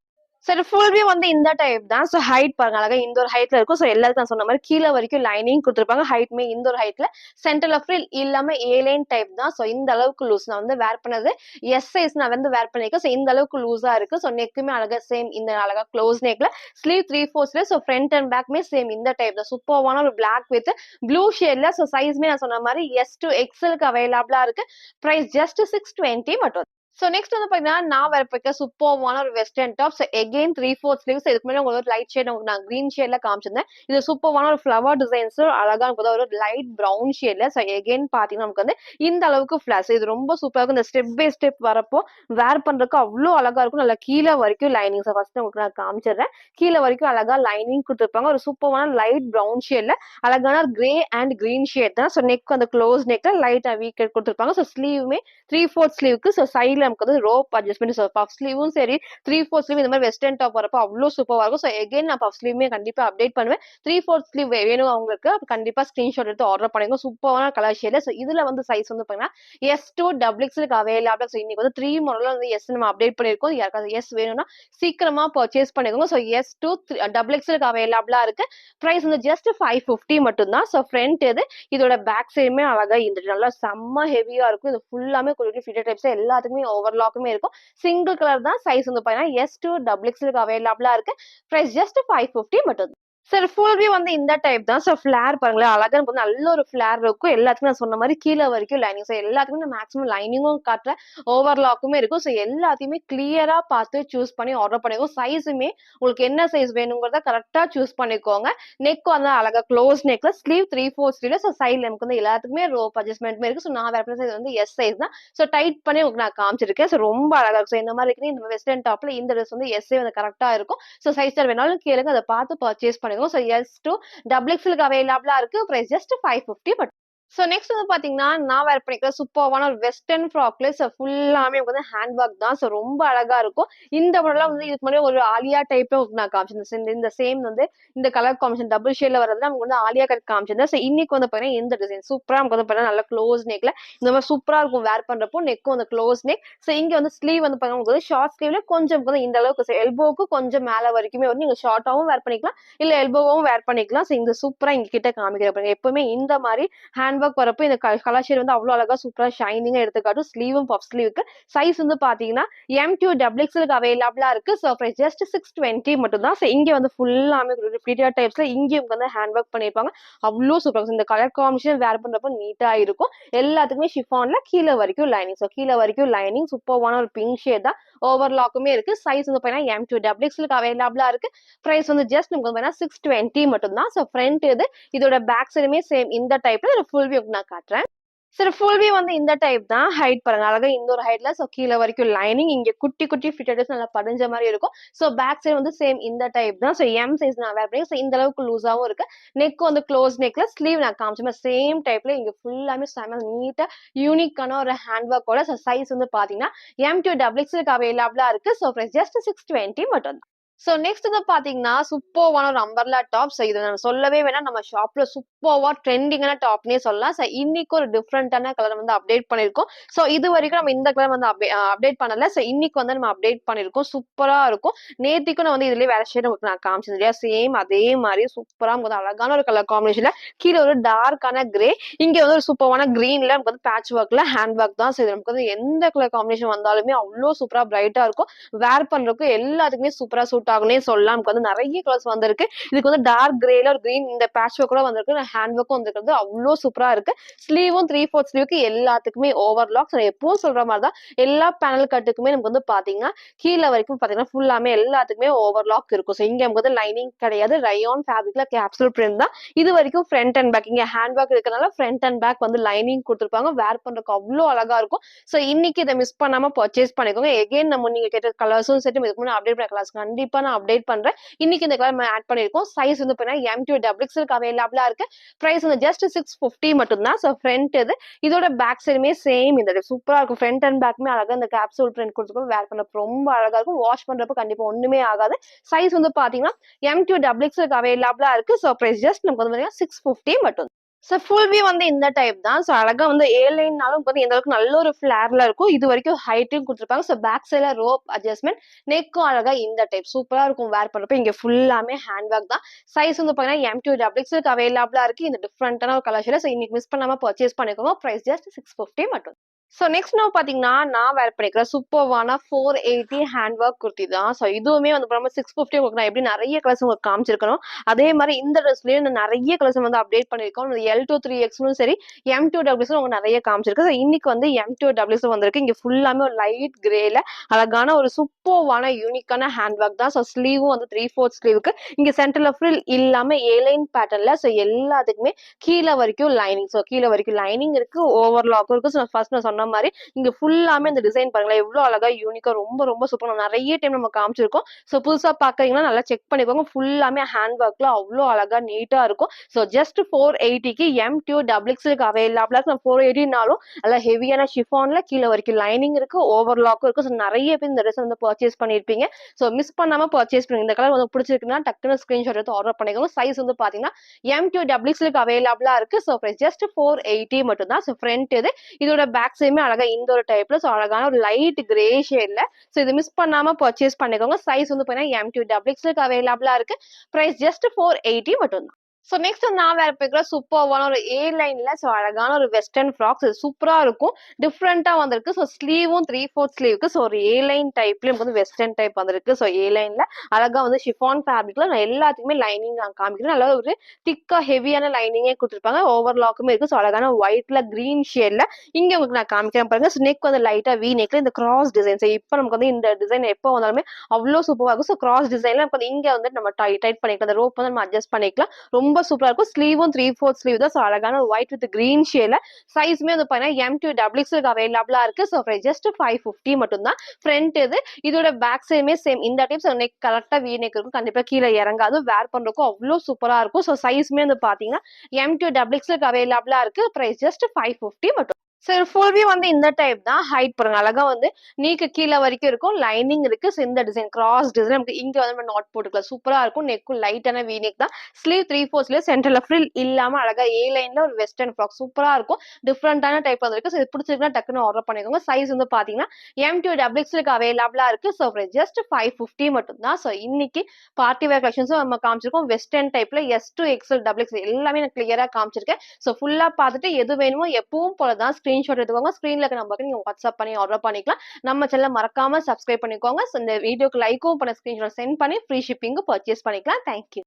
ஃபுல் வியூ வந்து இந்த டைப் தான். ஹைட் பாருங்க அழகா இந்த ஒரு ஹைட்ல இருக்கும். எல்லாருக்கும் நான் சொன்ன மாதிரி கீழே வரைக்கும் லைனிங் கொடுத்துருப்பாங்க. ஹைட்மே இந்த ஒரு ஹைட்ல சென்டர்ல ஃப்ரில் இல்லாம ஏ லைன் டைப் தான். இந்த அளவுக்கு லூஸ் நான் வந்து வேர் பண்ணது எஸ் சைஸ் நான் வந்து வேர் பண்ணிருக்கேன். இந்த அளவுக்கு லூஸா இருக்கு. நெக்குமே அழகா சேம் இந்த அழகா க்ளோஸ் நெக்ல ஸ்லீவ் 3/4 ஃப்ரண்ட் அண்ட் பேக்மே சேம் இந்த டைப் தான். சூப்பர்வான ஒரு பிளாக் வித் ப்ளூ ஷேட்ல. சைஸ்மே நான் சொன்ன மாதிரி S2 எக்ஸ்எல்க்கு அவைலபிளா இருக்கு. பிரைஸ் ஜஸ்ட் 620 மட்டும். சோ நெக்ஸ்ட் வந்து பாத்தீங்கன்னா, நான் வேர் பண்ணிருக்க சூப்பர்வான ஒரு western top. So again 3/4 sleeves. இதுக்கு முன்னாடி உங்களுக்கு ஒரு லைட் ஷேட் உங்களுக்கு நான் கிரீன் ஷேட்ல காமிச்சிருந்தேன். இது சூப்பர்வான ஒரு ஃப்ளவர் டிசைன்ஸ் அழகா இருக்கும். ஒரு லைட் பிரவுன் ஷேட்ல. சோ எகைன் பாத்தீங்கன்னா நமக்கு வந்து இந்த அளவுக்கு ஃபிளார்ஸ். இது ரொம்ப சூப்பரா இருக்கும். இந்த ஸ்டெப் பை ஸ்டெப் வரப்போ வேர் பண்றதுக்கு அவ்ளோ அழகா இருக்கும். நல்லா கீழ வரைக்கும் லைனிங். சோ ஃபர்ஸ்ட் உங்களுக்கு நான் காமிச்சிடுறேன். கீழ வரைக்கும் அழகா லைனிங் குடுத்துருப்பாங்க. ஒரு சூப்பர்வான லைட் பிரவுன் ஷேட்ல அழகான கிரே அண்ட் கிரீன் ஷேட் தான். சோ நெக் அந்த க்ளோஸ் நெக்ல லைட்டா வீ கட் குடுத்துருப்பாங்க. சோ ஸ்லீவுமே 3/4 ஸ்லீவ்க்கு சோ சைடுல நமக்கு வந்து ரோப் அட்ஜஸ்ட்மெண்ட். சோ பஃப் ஸ்லீவும் சரி 3/4 ஸ்லீவ் இந்த மாதிரி வெஸ்டர்ன் டாப் வரப்போ அவ்வளோ சூப்பரா இருக்கும். ஸோ எகைன் நான் பஃப் ஸ்லீவுமே கண்டிப்பா அப்டேட் பண்ணுவேன். 3/4 ஸ்லீவ் வேணும் அவங்களுக்கு அப்ப கண்டிப்பா ஸ்கிரீன்ஷாட் எடுத்து ஆர்டர் பண்ணிக்கோ. சூப்பரான கலர் ஷேடு. ஸோ இதுல வந்து சைஸ் வந்து பாத்தீங்கன்னா S2 XXL அவைலபிள். ஸோ இன்னைக்கு வந்து 3 மாடல்ல வந்து S நம்ம அப்டேட் பண்ணிருக்கோம். யாருக்காவது S வேணும்னா சீக்கிரமா பர்ச்சேஸ் பண்ணிக்கோங்க. ஸோ S2 XXL அவைலபிளா இருக்கு. பிரைஸ் வந்து ஜஸ்ட் 550 மட்டும் தான். ஸோ ஃப்ரண்ட் இது இதோட பேக் சைடுமே அழகா இந்த நல்லா செம்ம ஹெவியா இருக்கும். இது ஃபுல்லாமே குட்டி ஃபிட்டர் டைப்ஸ் எல்லாத்துக்குமே ஓவர்லாக்குமே இருக்கும். சிங்கிள் கலர் தான். சைஸ் வந்து பாத்தீங்கன்னா S2 XXL அவைலபிளா இருக்கு. பிரைஸ் ஜஸ்ட் 550 மட்டும். சார் ஃபுல் வியூ வந்து இந்த டைப் தான். ஸோ ஃபிளேர் பாருங்களேன், அழகா நமக்கு வந்து நல்ல ஒரு ஃபிளேர் இருக்கும். எல்லாத்துக்குமே நான் சொன்ன மாரி கீழ வரைக்கும் லைனிங். ஸோ எல்லாத்துக்குமே நான் மேக்ஸிமம் லைனிங்கும் காட்டுறேன். ஓவர்லாக்குமே இருக்கும். ஸோ எல்லாத்தையுமே கிளியரா பார்த்து சூஸ் பண்ணி ஆர்டர் பண்ணிக்கோங்க. சைஸுமே உங்களுக்கு என்ன சைஸ் வேணுங்கிறத கரெக்ட்டா சூஸ் பண்ணிக்கோங்க. நெக் வந்து அழகா க்ளோஸ் நெக்ல ஸ்லீவ் 3/4 ஸ்லீவ்ல. ஸோ சைடுல நமக்கு வந்து எல்லாத்துக்குமே ரோப் அட்ஜஸ்ட்மெண்ட்மே இருக்கு. ஸோ நான் வேர் பண்ண சைஸ் வந்து எஸ் சைஸ் தான். ஸோ டைட் பண்ணி உங்களுக்கு நான் காமிச்சிருக்கேன். ஸோ ரொம்ப அழகா இருக்கும். ஸோ இந்த மாதிரி இருக்குன்னு இந்த வெஸ்டர்ன் டாப்ல இந்த ட்ரெஸ் வந்து எஸ்ஸே வந்து கரெக்ட்டா இருக்கும். ஸோ சைஸ் சார் வேணாலும் கேளுங்க. அத பார்த்து பர்ச்சேஸ் பண்ணிக்கோங்க. ஸோ S2 XXL அவைலபிளா இருக்கு. பிரைஸ் ஜஸ்ட் 550 மட்டும். சோ நெக்ஸ்ட் வந்து பாத்தீங்கன்னா, நான் வேர் பண்ணிருக்கிற சூப்பர்வான ஒரு வெஸ்டர்ன் ஃப்ராக்ல ஃபுல்லாமே வந்து ஹேண்ட் ஒர்க் தான். சோ ரொம்ப அழகா இருக்கும். இந்த மாடல்லாம் வந்து இதுக்கு முன்னாடி ஒரு ஆலியா டைப்ல உங்களுக்கு நான் காமிச்சிருந்தேன். இந்த சேம் வந்து இந்த கலர் காம்பினேஷன் டபுள் ஷேட்ல வரது நமக்கு வந்து ஆலியா கட் காமிச்சிருந்தேன். சோ இன்னைக்கு வந்து பாத்தீங்கன்னா இந்த டிசைன் சூப்பரா நமக்கு வந்து பாத்தீங்கன்னா நல்ல க்ளோஸ் நெக்ல இந்த மாதிரி சூப்பரா இருக்கும் வேர் பண்றப்போ. நெக்கும் அந்த க்ளோஸ் நெக். சோ இங்க வந்து ஸ்லீவ் வந்து பாத்தீங்கன்னா உங்களுக்கு ஷார்ட் ஸ்லீவ்ல கொஞ்சம் வந்து இந்த அளவுக்கு எல்போக்கு கொஞ்சம் மேல வரைக்குமே வந்து நீங்க ஷார்ட்டாவும் வேர் பண்ணிக்கலாம். இல்ல எல்போவும் வேர் பண்ணிக்கலாம். சோ இந்த சூப்பரா எங்க கிட்ட காமிக்கிறேன். எப்பவுமே இந்த மாதிரி ஹேண்ட் ஒர்க் வரப்போ இந்த கலர் ஷேட் வந்து அவ்வளவு அழகா சூப்பரா ஷைனிங்கா எடுத்து காட்டும். ஸ்லீவும் பஃப் ஸ்லீவுக்கு சைஸ் வந்து பாத்தீங்கன்னா M2 XXL அவைலபிளா இருக்கு. சோ பிரைஸ் ஜஸ்ட் 620 மட்டும் தான். சோ இங்க வந்து ஃபுல்லாமே ஃபிட்டர் டைப்ஸ்ல இங்கேயும் வந்து ஹேண்ட் ஒர்க் பண்ணிருப்பாங்க. அவ்வளோ சூப்பரா இந்த கலர் காம்பினேஷன் வேர் பண்றப்போ நீட்டா இருக்கும். எல்லாத்துக்குமே ஷிஃபான்ல கீழ வரைக்கும் லைனிங். சோ கீழ வரைக்கும் லைனிங் சூப்பர்வான ஒரு பிங்க் ஷேட் தான். ஓவர்லாக்குமே இருக்கு. சைஸ் வந்து பாத்தீங்கன்னா M2 XXL அவைலபிளா இருக்கு. பிரைஸ் வந்து ஜஸ்ட் நமக்கு வந்து 620 மட்டும் தான். சோ ஃப்ரண்ட் இது இதோட பேக் சைடுமே சேம் இந்த டைப்ல ஃபுல் வியூ நான் காட்டுறேன். சரி ஃபுல் வியூ வந்து இந்த டைப் தான். ஹைட் பாருங்க. அழகா இந்த ஒரு ஹைட்ல சோ கீழ வரைக்கும் லைனிங். இங்க குட்டி குட்டி ஃபிட்டர்ஸ் நல்லா படிஞ்ச மாரி இருக்கும். சோ பேக் சைடு வந்து சேம் இந்த டைப் தான். சோ M சைஸ் நான் வேர் பண்ணி சோ இந்த அளவுக்கு லூஸாவும் இருக்கு. நெக் வந்து க்ளோஸ் நெக்ல ஸ்லீவ் நான் காமிச்சேன். சேம் டைப்ல இங்க ஃபுல்லாமே செம நீட்டா யூனிக்கான ஒரு ஹேண்ட் ஒர்க்கோட சைஸ் வந்து பாத்தீங்கன்னா M2 XXL அவைலபிளா இருக்கு. சோ பிரைஸ் ஜஸ்ட் 620 மட்டும். சோ நெக்ஸ்ட் வந்து பாத்தீங்கன்னா, சூப்பர்வான ஒரு அம்பர்லா டாப். சோ இத நான் சொல்லவே வேணாம். நம்ம ஷாப்ல சூப்பர்வா ட்ரெண்டிங்கான டாப்னே சொல்லலாம். சோ இன்னைக்கு ஒரு டிஃபரண்டான கலர் வந்து அப்டேட் பண்ணிருக்கோம். சோ இதுவரைக்கும் நம்ம இந்த கலர் வந்து அப்டேட் பண்ணல. சோ இன்னைக்கு வந்து நம்ம அப்டேட் பண்ணிருக்கோம். சூப்பரா இருக்கும். நேத்திக்கும் நான் வந்து இதுலயே வேற ஷேட் உங்களுக்கு நான் காமிச்சேன் இல்லையா? சேம் அதே மாரி சூப்பரா நமக்கு அழகான ஒரு கலர் காம்பினேஷன்ல கீழ ஒரு டார்க்கான கிரே, இங்க வந்து ஒரு சூப்பர்வான கிரீன்ல நமக்கு வந்து பேட்ச் ஒர்க்ல ஹேண்ட் ஒர்க் தான். சோ இது நமக்கு வந்து எந்த கலர் காம்பினேஷன் வந்தாலுமே அவ்ளோ சூப்பரா பிரைட்டா இருக்கும். வேர் பண்றதுக்கு எல்லாத்துக்குமே சூப்பரா சூட் ஆகும்னே சொல்லலாம். நமக்கு வந்து நெறைய கலர்ஸ் வந்திருக்கு. இதுக்கு வந்து டார்க் கிரேல ஒரு கிரீன் இந்த பேட்ச் ஒர்க் கூட வந்திருக்கு. ஹேண்ட் ஒர்க்கும் வந்திருக்கிறது அவ்ளோ சூப்பரா இருக்கு. ஸ்லீவும் 3/4 ஸ்லீவ்க்கு எல்லாத்துக்குமே ஓவர்லாக். எப்பவும் சொல்ற மாதிரி தான் எல்லா பேனல் கட்டுக்குமே நமக்கு வந்து பாத்தீங்கன்னா கீழ வரைக்கும் பாத்தீங்கன்னா ஃபுல்லாமே எல்லாத்துக்குமே ஓவர்லாக் இருக்கும். சோ இங்க நமக்கு வந்து லைனிங் கிடையாது. ரயான் ஃபேப்ரிக்ல கேப்சூல் பிரிண்ட் தான். இது வரைக்கும் ஃப்ரண்ட் அண்ட் பேக் இங்க ஹேண்ட் ஒர்க் இருக்கனால ஃப்ரண்ட் அண்ட் பேக் வந்து லைனிங் கொடுத்திருப்பாங்க. வேர் பண்றதுக்கு அவ்ளோ அழகா இருக்கும். சோ இன்னைக்கு இதை மிஸ் பண்ணாம பர்ச்சேஸ் பண்ணிக்கோங்க. எகைன் நம்ம நீங்க கேட்ட கலர்ஸும் சரி இதுக்கு முன்னாடி அப்டேட் பண்ண கலர்ஸ் கண்டிப்பா நான் அப்டேட் பண்றேன். இன்னைக்கு இந்த கலர் ஆட் பண்ணிருக்கோம். சைஸ் வந்து பாத்தீங்கன்னா M2 XXL அவைலபிளா இருக்கு. பிரைஸ் வந்து ஜஸ்ட் 650 மட்டும் தான். சோ ஃப்ரண்ட் இது இதோட பேக் சைடுமே சேம் இந்த சூப்பரா இருக்கும். ஃப்ரண்ட் அண்ட் பேக்குமே அழகா இந்த கேப்சூல் பிரிண்ட் கொடுத்துருக்கோம். வேர் பண்ண ரொம்ப அழகா இருக்கும். வாஷ் பண்றப்ப கண்டிப்பா ஒண்ணுமே ஆகாது. சைஸ் வந்து பாத்தீங்கன்னா M2 XXL அவைலபிளா இருக்கு. சோ பிரைஸ் ஜஸ்ட் நமக்கு வந்து பாத்தீங்கன்னா 650 மட்டும். சோ ஃபுல் வியூ வந்து இந்த டைப் தான். சோ அழகா வந்து ஏ லைன்னாலும் வந்து எந்த அளவுக்கு நல்ல ஒரு ஃபிளேர்ல இருக்கும். இது வரைக்கும் ஹைட்டும் குடுத்துருப்பாங்க. சோ பேக் சைடுல ரோப் அட்ஜஸ்ட்மெண்ட். நெக்கும் அழகா இந்த டைப் சூப்பரா இருக்கும் வேர் பண்றப்ப. இங்க ஃபுல்லாமே ஹேண்ட் ஒர்க் தான். சைஸ் வந்து பாத்தீங்கன்னா M2 XXL அவைலபிளா இருக்கு. இந்த டிஃபரண்டான ஒரு கலர் ஷேட். சோ இன்னைக்கு மிஸ் பண்ணாம பர்ச்சேஸ் பண்ணிக்கோங்க. பிரைஸ் ஜஸ்ட் 650 மட்டும். ஸோ நெக்ஸ்ட் நம்ம பார்த்தீங்கன்னா, நான் வேர் பண்ணிக்கிற சூப்பர்வான 480 ஹேண்ட் ஒர்க் குர்த்தி தான். ஸோ இதுவுமே வந்து நம்ம 650 உங்களுக்கு நான் எப்படி நெறைய கலர்ஸ் உங்களுக்கு காமிச்சிருக்கனோ, அதே மாரி இந்த ட்ரெஸ்லயும் நான் நெறைய கலர்ஸ் வந்து அப்டேட் பண்ணியிருக்கோம். L2 3Xலும் சரி, M2 டபுள்ஸ்லும் உங்களுக்கு நெறைய காமிச்சிருக்கு. ஸோ இன்னைக்கு வந்து M2 டபுள்ஸ் வந்திருக்கு. இங்க ஃபுல்லாமே ஒரு லைட் கிரேல அழகான ஒரு சூப்பர்வான யூனிக்கான ஹேண்ட் ஒர்க் தான். ஸோ ஸ்லீவும் வந்து 3/4 ஸ்லீவுக்கு இங்க சென்டர்ல ஃப்ரில் இல்லாம ஏலைன் பேட்டர்ன்ல ஸோ எல்லாத்துக்குமே கீழ வரைக்கும் லைனிங். ஸோ கீழ வரைக்கும் லைனிங் இருக்கு, ஓவர்லாக்கும் இருக்கு. ஸோ ஃபர்ஸ்ட் நான் சொன்ன மாரி இங்க ஃபுல்லாமே இந்த டிசைன் பாருங்களேன், எவ்ளோ அழகா யூனிக்கா ரொம்ப ரொம்ப சூப்பரா நெறைய டைம் நம்ம காமிச்சிருக்கோம். ஸோ புதுசா பார்க்கறீங்கன்னா நல்லா செக் பண்ணிக்கோங்க. ஃபுல்லாமே ஹேண்ட் ஒர்க்ல அவ்ளோ அழகா நீட்டா இருக்கும். ஸோ ஜஸ்ட் 480க்கு M2 டபுள் எக்ஸ்எல்க்கு அவைலபிளா இருக்கு. 480னாலும் நல்லா ஹெவியான ஷிஃபான்ல கீழ வரைக்கும் லைனிங் இருக்கு, ஓவர்லாக்கும் இருக்கு. ஸோ நெறைய பேர் இந்த ட்ரெஸ் வந்து பர்ச்சேஸ் பண்ணியிருப்பீங்க. ஸோ மிஸ் பண்ணாம பர்ச்சேஸ் பண்ணுங்க. இந்த கலர் உங்களுக்கு பிடிச்சிருக்குன்னா டக்குனு ஸ்கிரீன்ஷாட் எடுத்து ஆர்டர் பண்ணிக்கோங்க. சைஸ் வந்து பார்த்தீங்கன்னா M2 டபுள் எக்ஸ்எல்க்கு அவைலபிளா இருக்கு. ஸோ பிரைஸ் ஜஸ்ட் 480 மட்டும் தான். ஸோ ஃப்ரண்ட் இது. இதோட பேக் சைடுமே அழகா இந்த ஒரு டைப்ல ஸோ அழகான ஒரு லைட் கிரே ஷேட்ல ஸோ இது மிஸ் பண்ணாம பர்ச்சேஸ் பண்ணிக்கோங்க. சைஸ் வந்து பார்த்தீங்கன்னா M2 டபுள் எக்ஸ்எல்க்கு அவைலபிளா இருக்கு. பிரைஸ் ஜஸ்ட் 480 மட்டும் தான். ஸோ நெக்ஸ்ட் நான் வேர் பண்ணிக்கிற சூப்பர்வான ஒரு ஏ லைன்ல ஸோ அழகான ஒரு வெஸ்டர்ன் ஃப்ராக்ஸ் இது சூப்பரா இருக்கும். டிஃப்ரெண்டா வந்திருக்கு. ஸோ ஸ்லீவும் 3/4 ஸ்லீவுக்கு ஸோ ஒரு ஏ லைன் டைப்ல வந்து வெஸ்டர்ன் டைப் வந்திருக்கு. ஸோ ஏ லைன்ல அழகா வந்து ஷிஃபான் ஃபேப்ரிக்ல நான் எல்லாத்துக்குமே லைனிங் நான் காமிக்கிறேன். நல்லா ஒரு திக்கா ஹெவியான லைனிங்கே குடுத்துருப்பாங்க. ஓவர்லாக்குமே இருக்கு. ஸோ அழகான ஒயிட்ல கிரீன் ஷேட்ல இங்க உங்களுக்கு நான் காமிக்கிறேன் பாருங்க. ஸோ நெக் வந்து லைட்டா வி நெக்ல இந்த கிராஸ் டிசைன். ஸோ இப்போ நமக்கு வந்து இந்த டிசைன் எப்போ வந்தாலுமே அவ்வளோ சூப்பரா இருக்கும். ஸோ கிராஸ் டிசைன்ல நமக்கு வந்து இங்க வந்து நம்ம டைட் பண்ணிக்கலாம். அந்த ரோப் வந்து நம்ம அட்ஜஸ்ட் பண்ணிக்கலாம். ரொம்ப சூப்பரா இருக்கும். ஸ்லீவும் 3/4 ஸ்லீவ் தான். ஸோ அழகான ஒயிட் வித் கிரீன் ஷேட்ல சைஸ்மே வந்து பார்த்தீங்கன்னா M2 டபுள் எக்ஸ்எல்க்கு அவைலபிளா இருக்கு. ஸோ ஜஸ்ட் 550 மட்டும் தான். ஃப்ரண்ட் இது. இதோட பேக் சைடுமே சேம் இந்த டைப் நெக் கரெக்டா வி நெக் இருக்கும். கண்டிப்பா கீழே இறங்காது. வேர் பண்றதுக்கும் அவ்வளோ சூப்பரா இருக்கும். ஸோ சைஸ்மே வந்து பார்த்தீங்கன்னா M2 டபுள் எக்ஸ்எல்க்கு அவைலபிளா இருக்கு. பிரைஸ் ஜஸ்ட் 550 மட்டும். சரி ஃபுல் வியூ வந்து இந்த டைப் தான். ஹைட் பாருங்க. அழகா வந்து நீக்கு கீழ வரைக்கும் இருக்கும். லைனிங் இருக்கு. ஸோ இந்த டிசைன் கிராஸ் டிசைன் நமக்கு இங்க வந்து நம்ம நாட் போட்டுக்கலாம். சூப்பரா இருக்கும். நெக்கும் லைட்டான வி நெக் தான். ஸ்லீவ் 3/4 சென்டர்ல ஃப்ரில் இல்லாம அழகா ஏ லைன்ல ஒரு வெஸ்டர்ன் ஃப்ராக் சூப்பரா இருக்கும். டிஃபரெண்டான டைப் வந்திருக்கு. ஸோ இது பிடிச்சிருக்குன்னா டக்குன்னு ஆர்டர் பண்ணிக்கோங்க. சைஸ் வந்து பாத்தீங்கன்னா M2 டபுள் எக்ஸ்எல்க்கு அவைலபிளா இருக்கு. ஸோ ஜஸ்ட் 550 மட்டும் தான். ஸோ இன்னைக்கு பார்ட்டி வேர் கலெக்ஷன்ஸும் நம்ம காமிச்சிருக்கோம். வெஸ்டர்ன் டைப்ல S2 XL டபுள் எக்ஸ்எல் எல்லாமே நான் கிளியரா காமிச்சிருக்கேன். ஸோ ஃபுல்லா பார்த்துட்டு எது வேணுமோ எப்பவும் போல தான் ஸ்கிரீன்ஷாட் எடுத்துக்கோங்க. ஸ்கிரீன்ல இருக்க நம்பருக்கு நீங்க வாட்ஸ்அப் பண்ணி ஆர்டர் பண்ணிக்கலாம். நம்ம சேனலை மறக்காம சப்ஸ்கிரைப் பண்ணிக்கோங்க. ஸோ இந்த வீடியோக்கு லைக்கும் பண்ண ஸ்கிரீன்ஷாட் சென்ட் பண்ணி ஃப்ரீ ஷிப்பிங்கும் பர்ச்சேஸ் பண்ணிக்கலாம். தேங்க்யூ.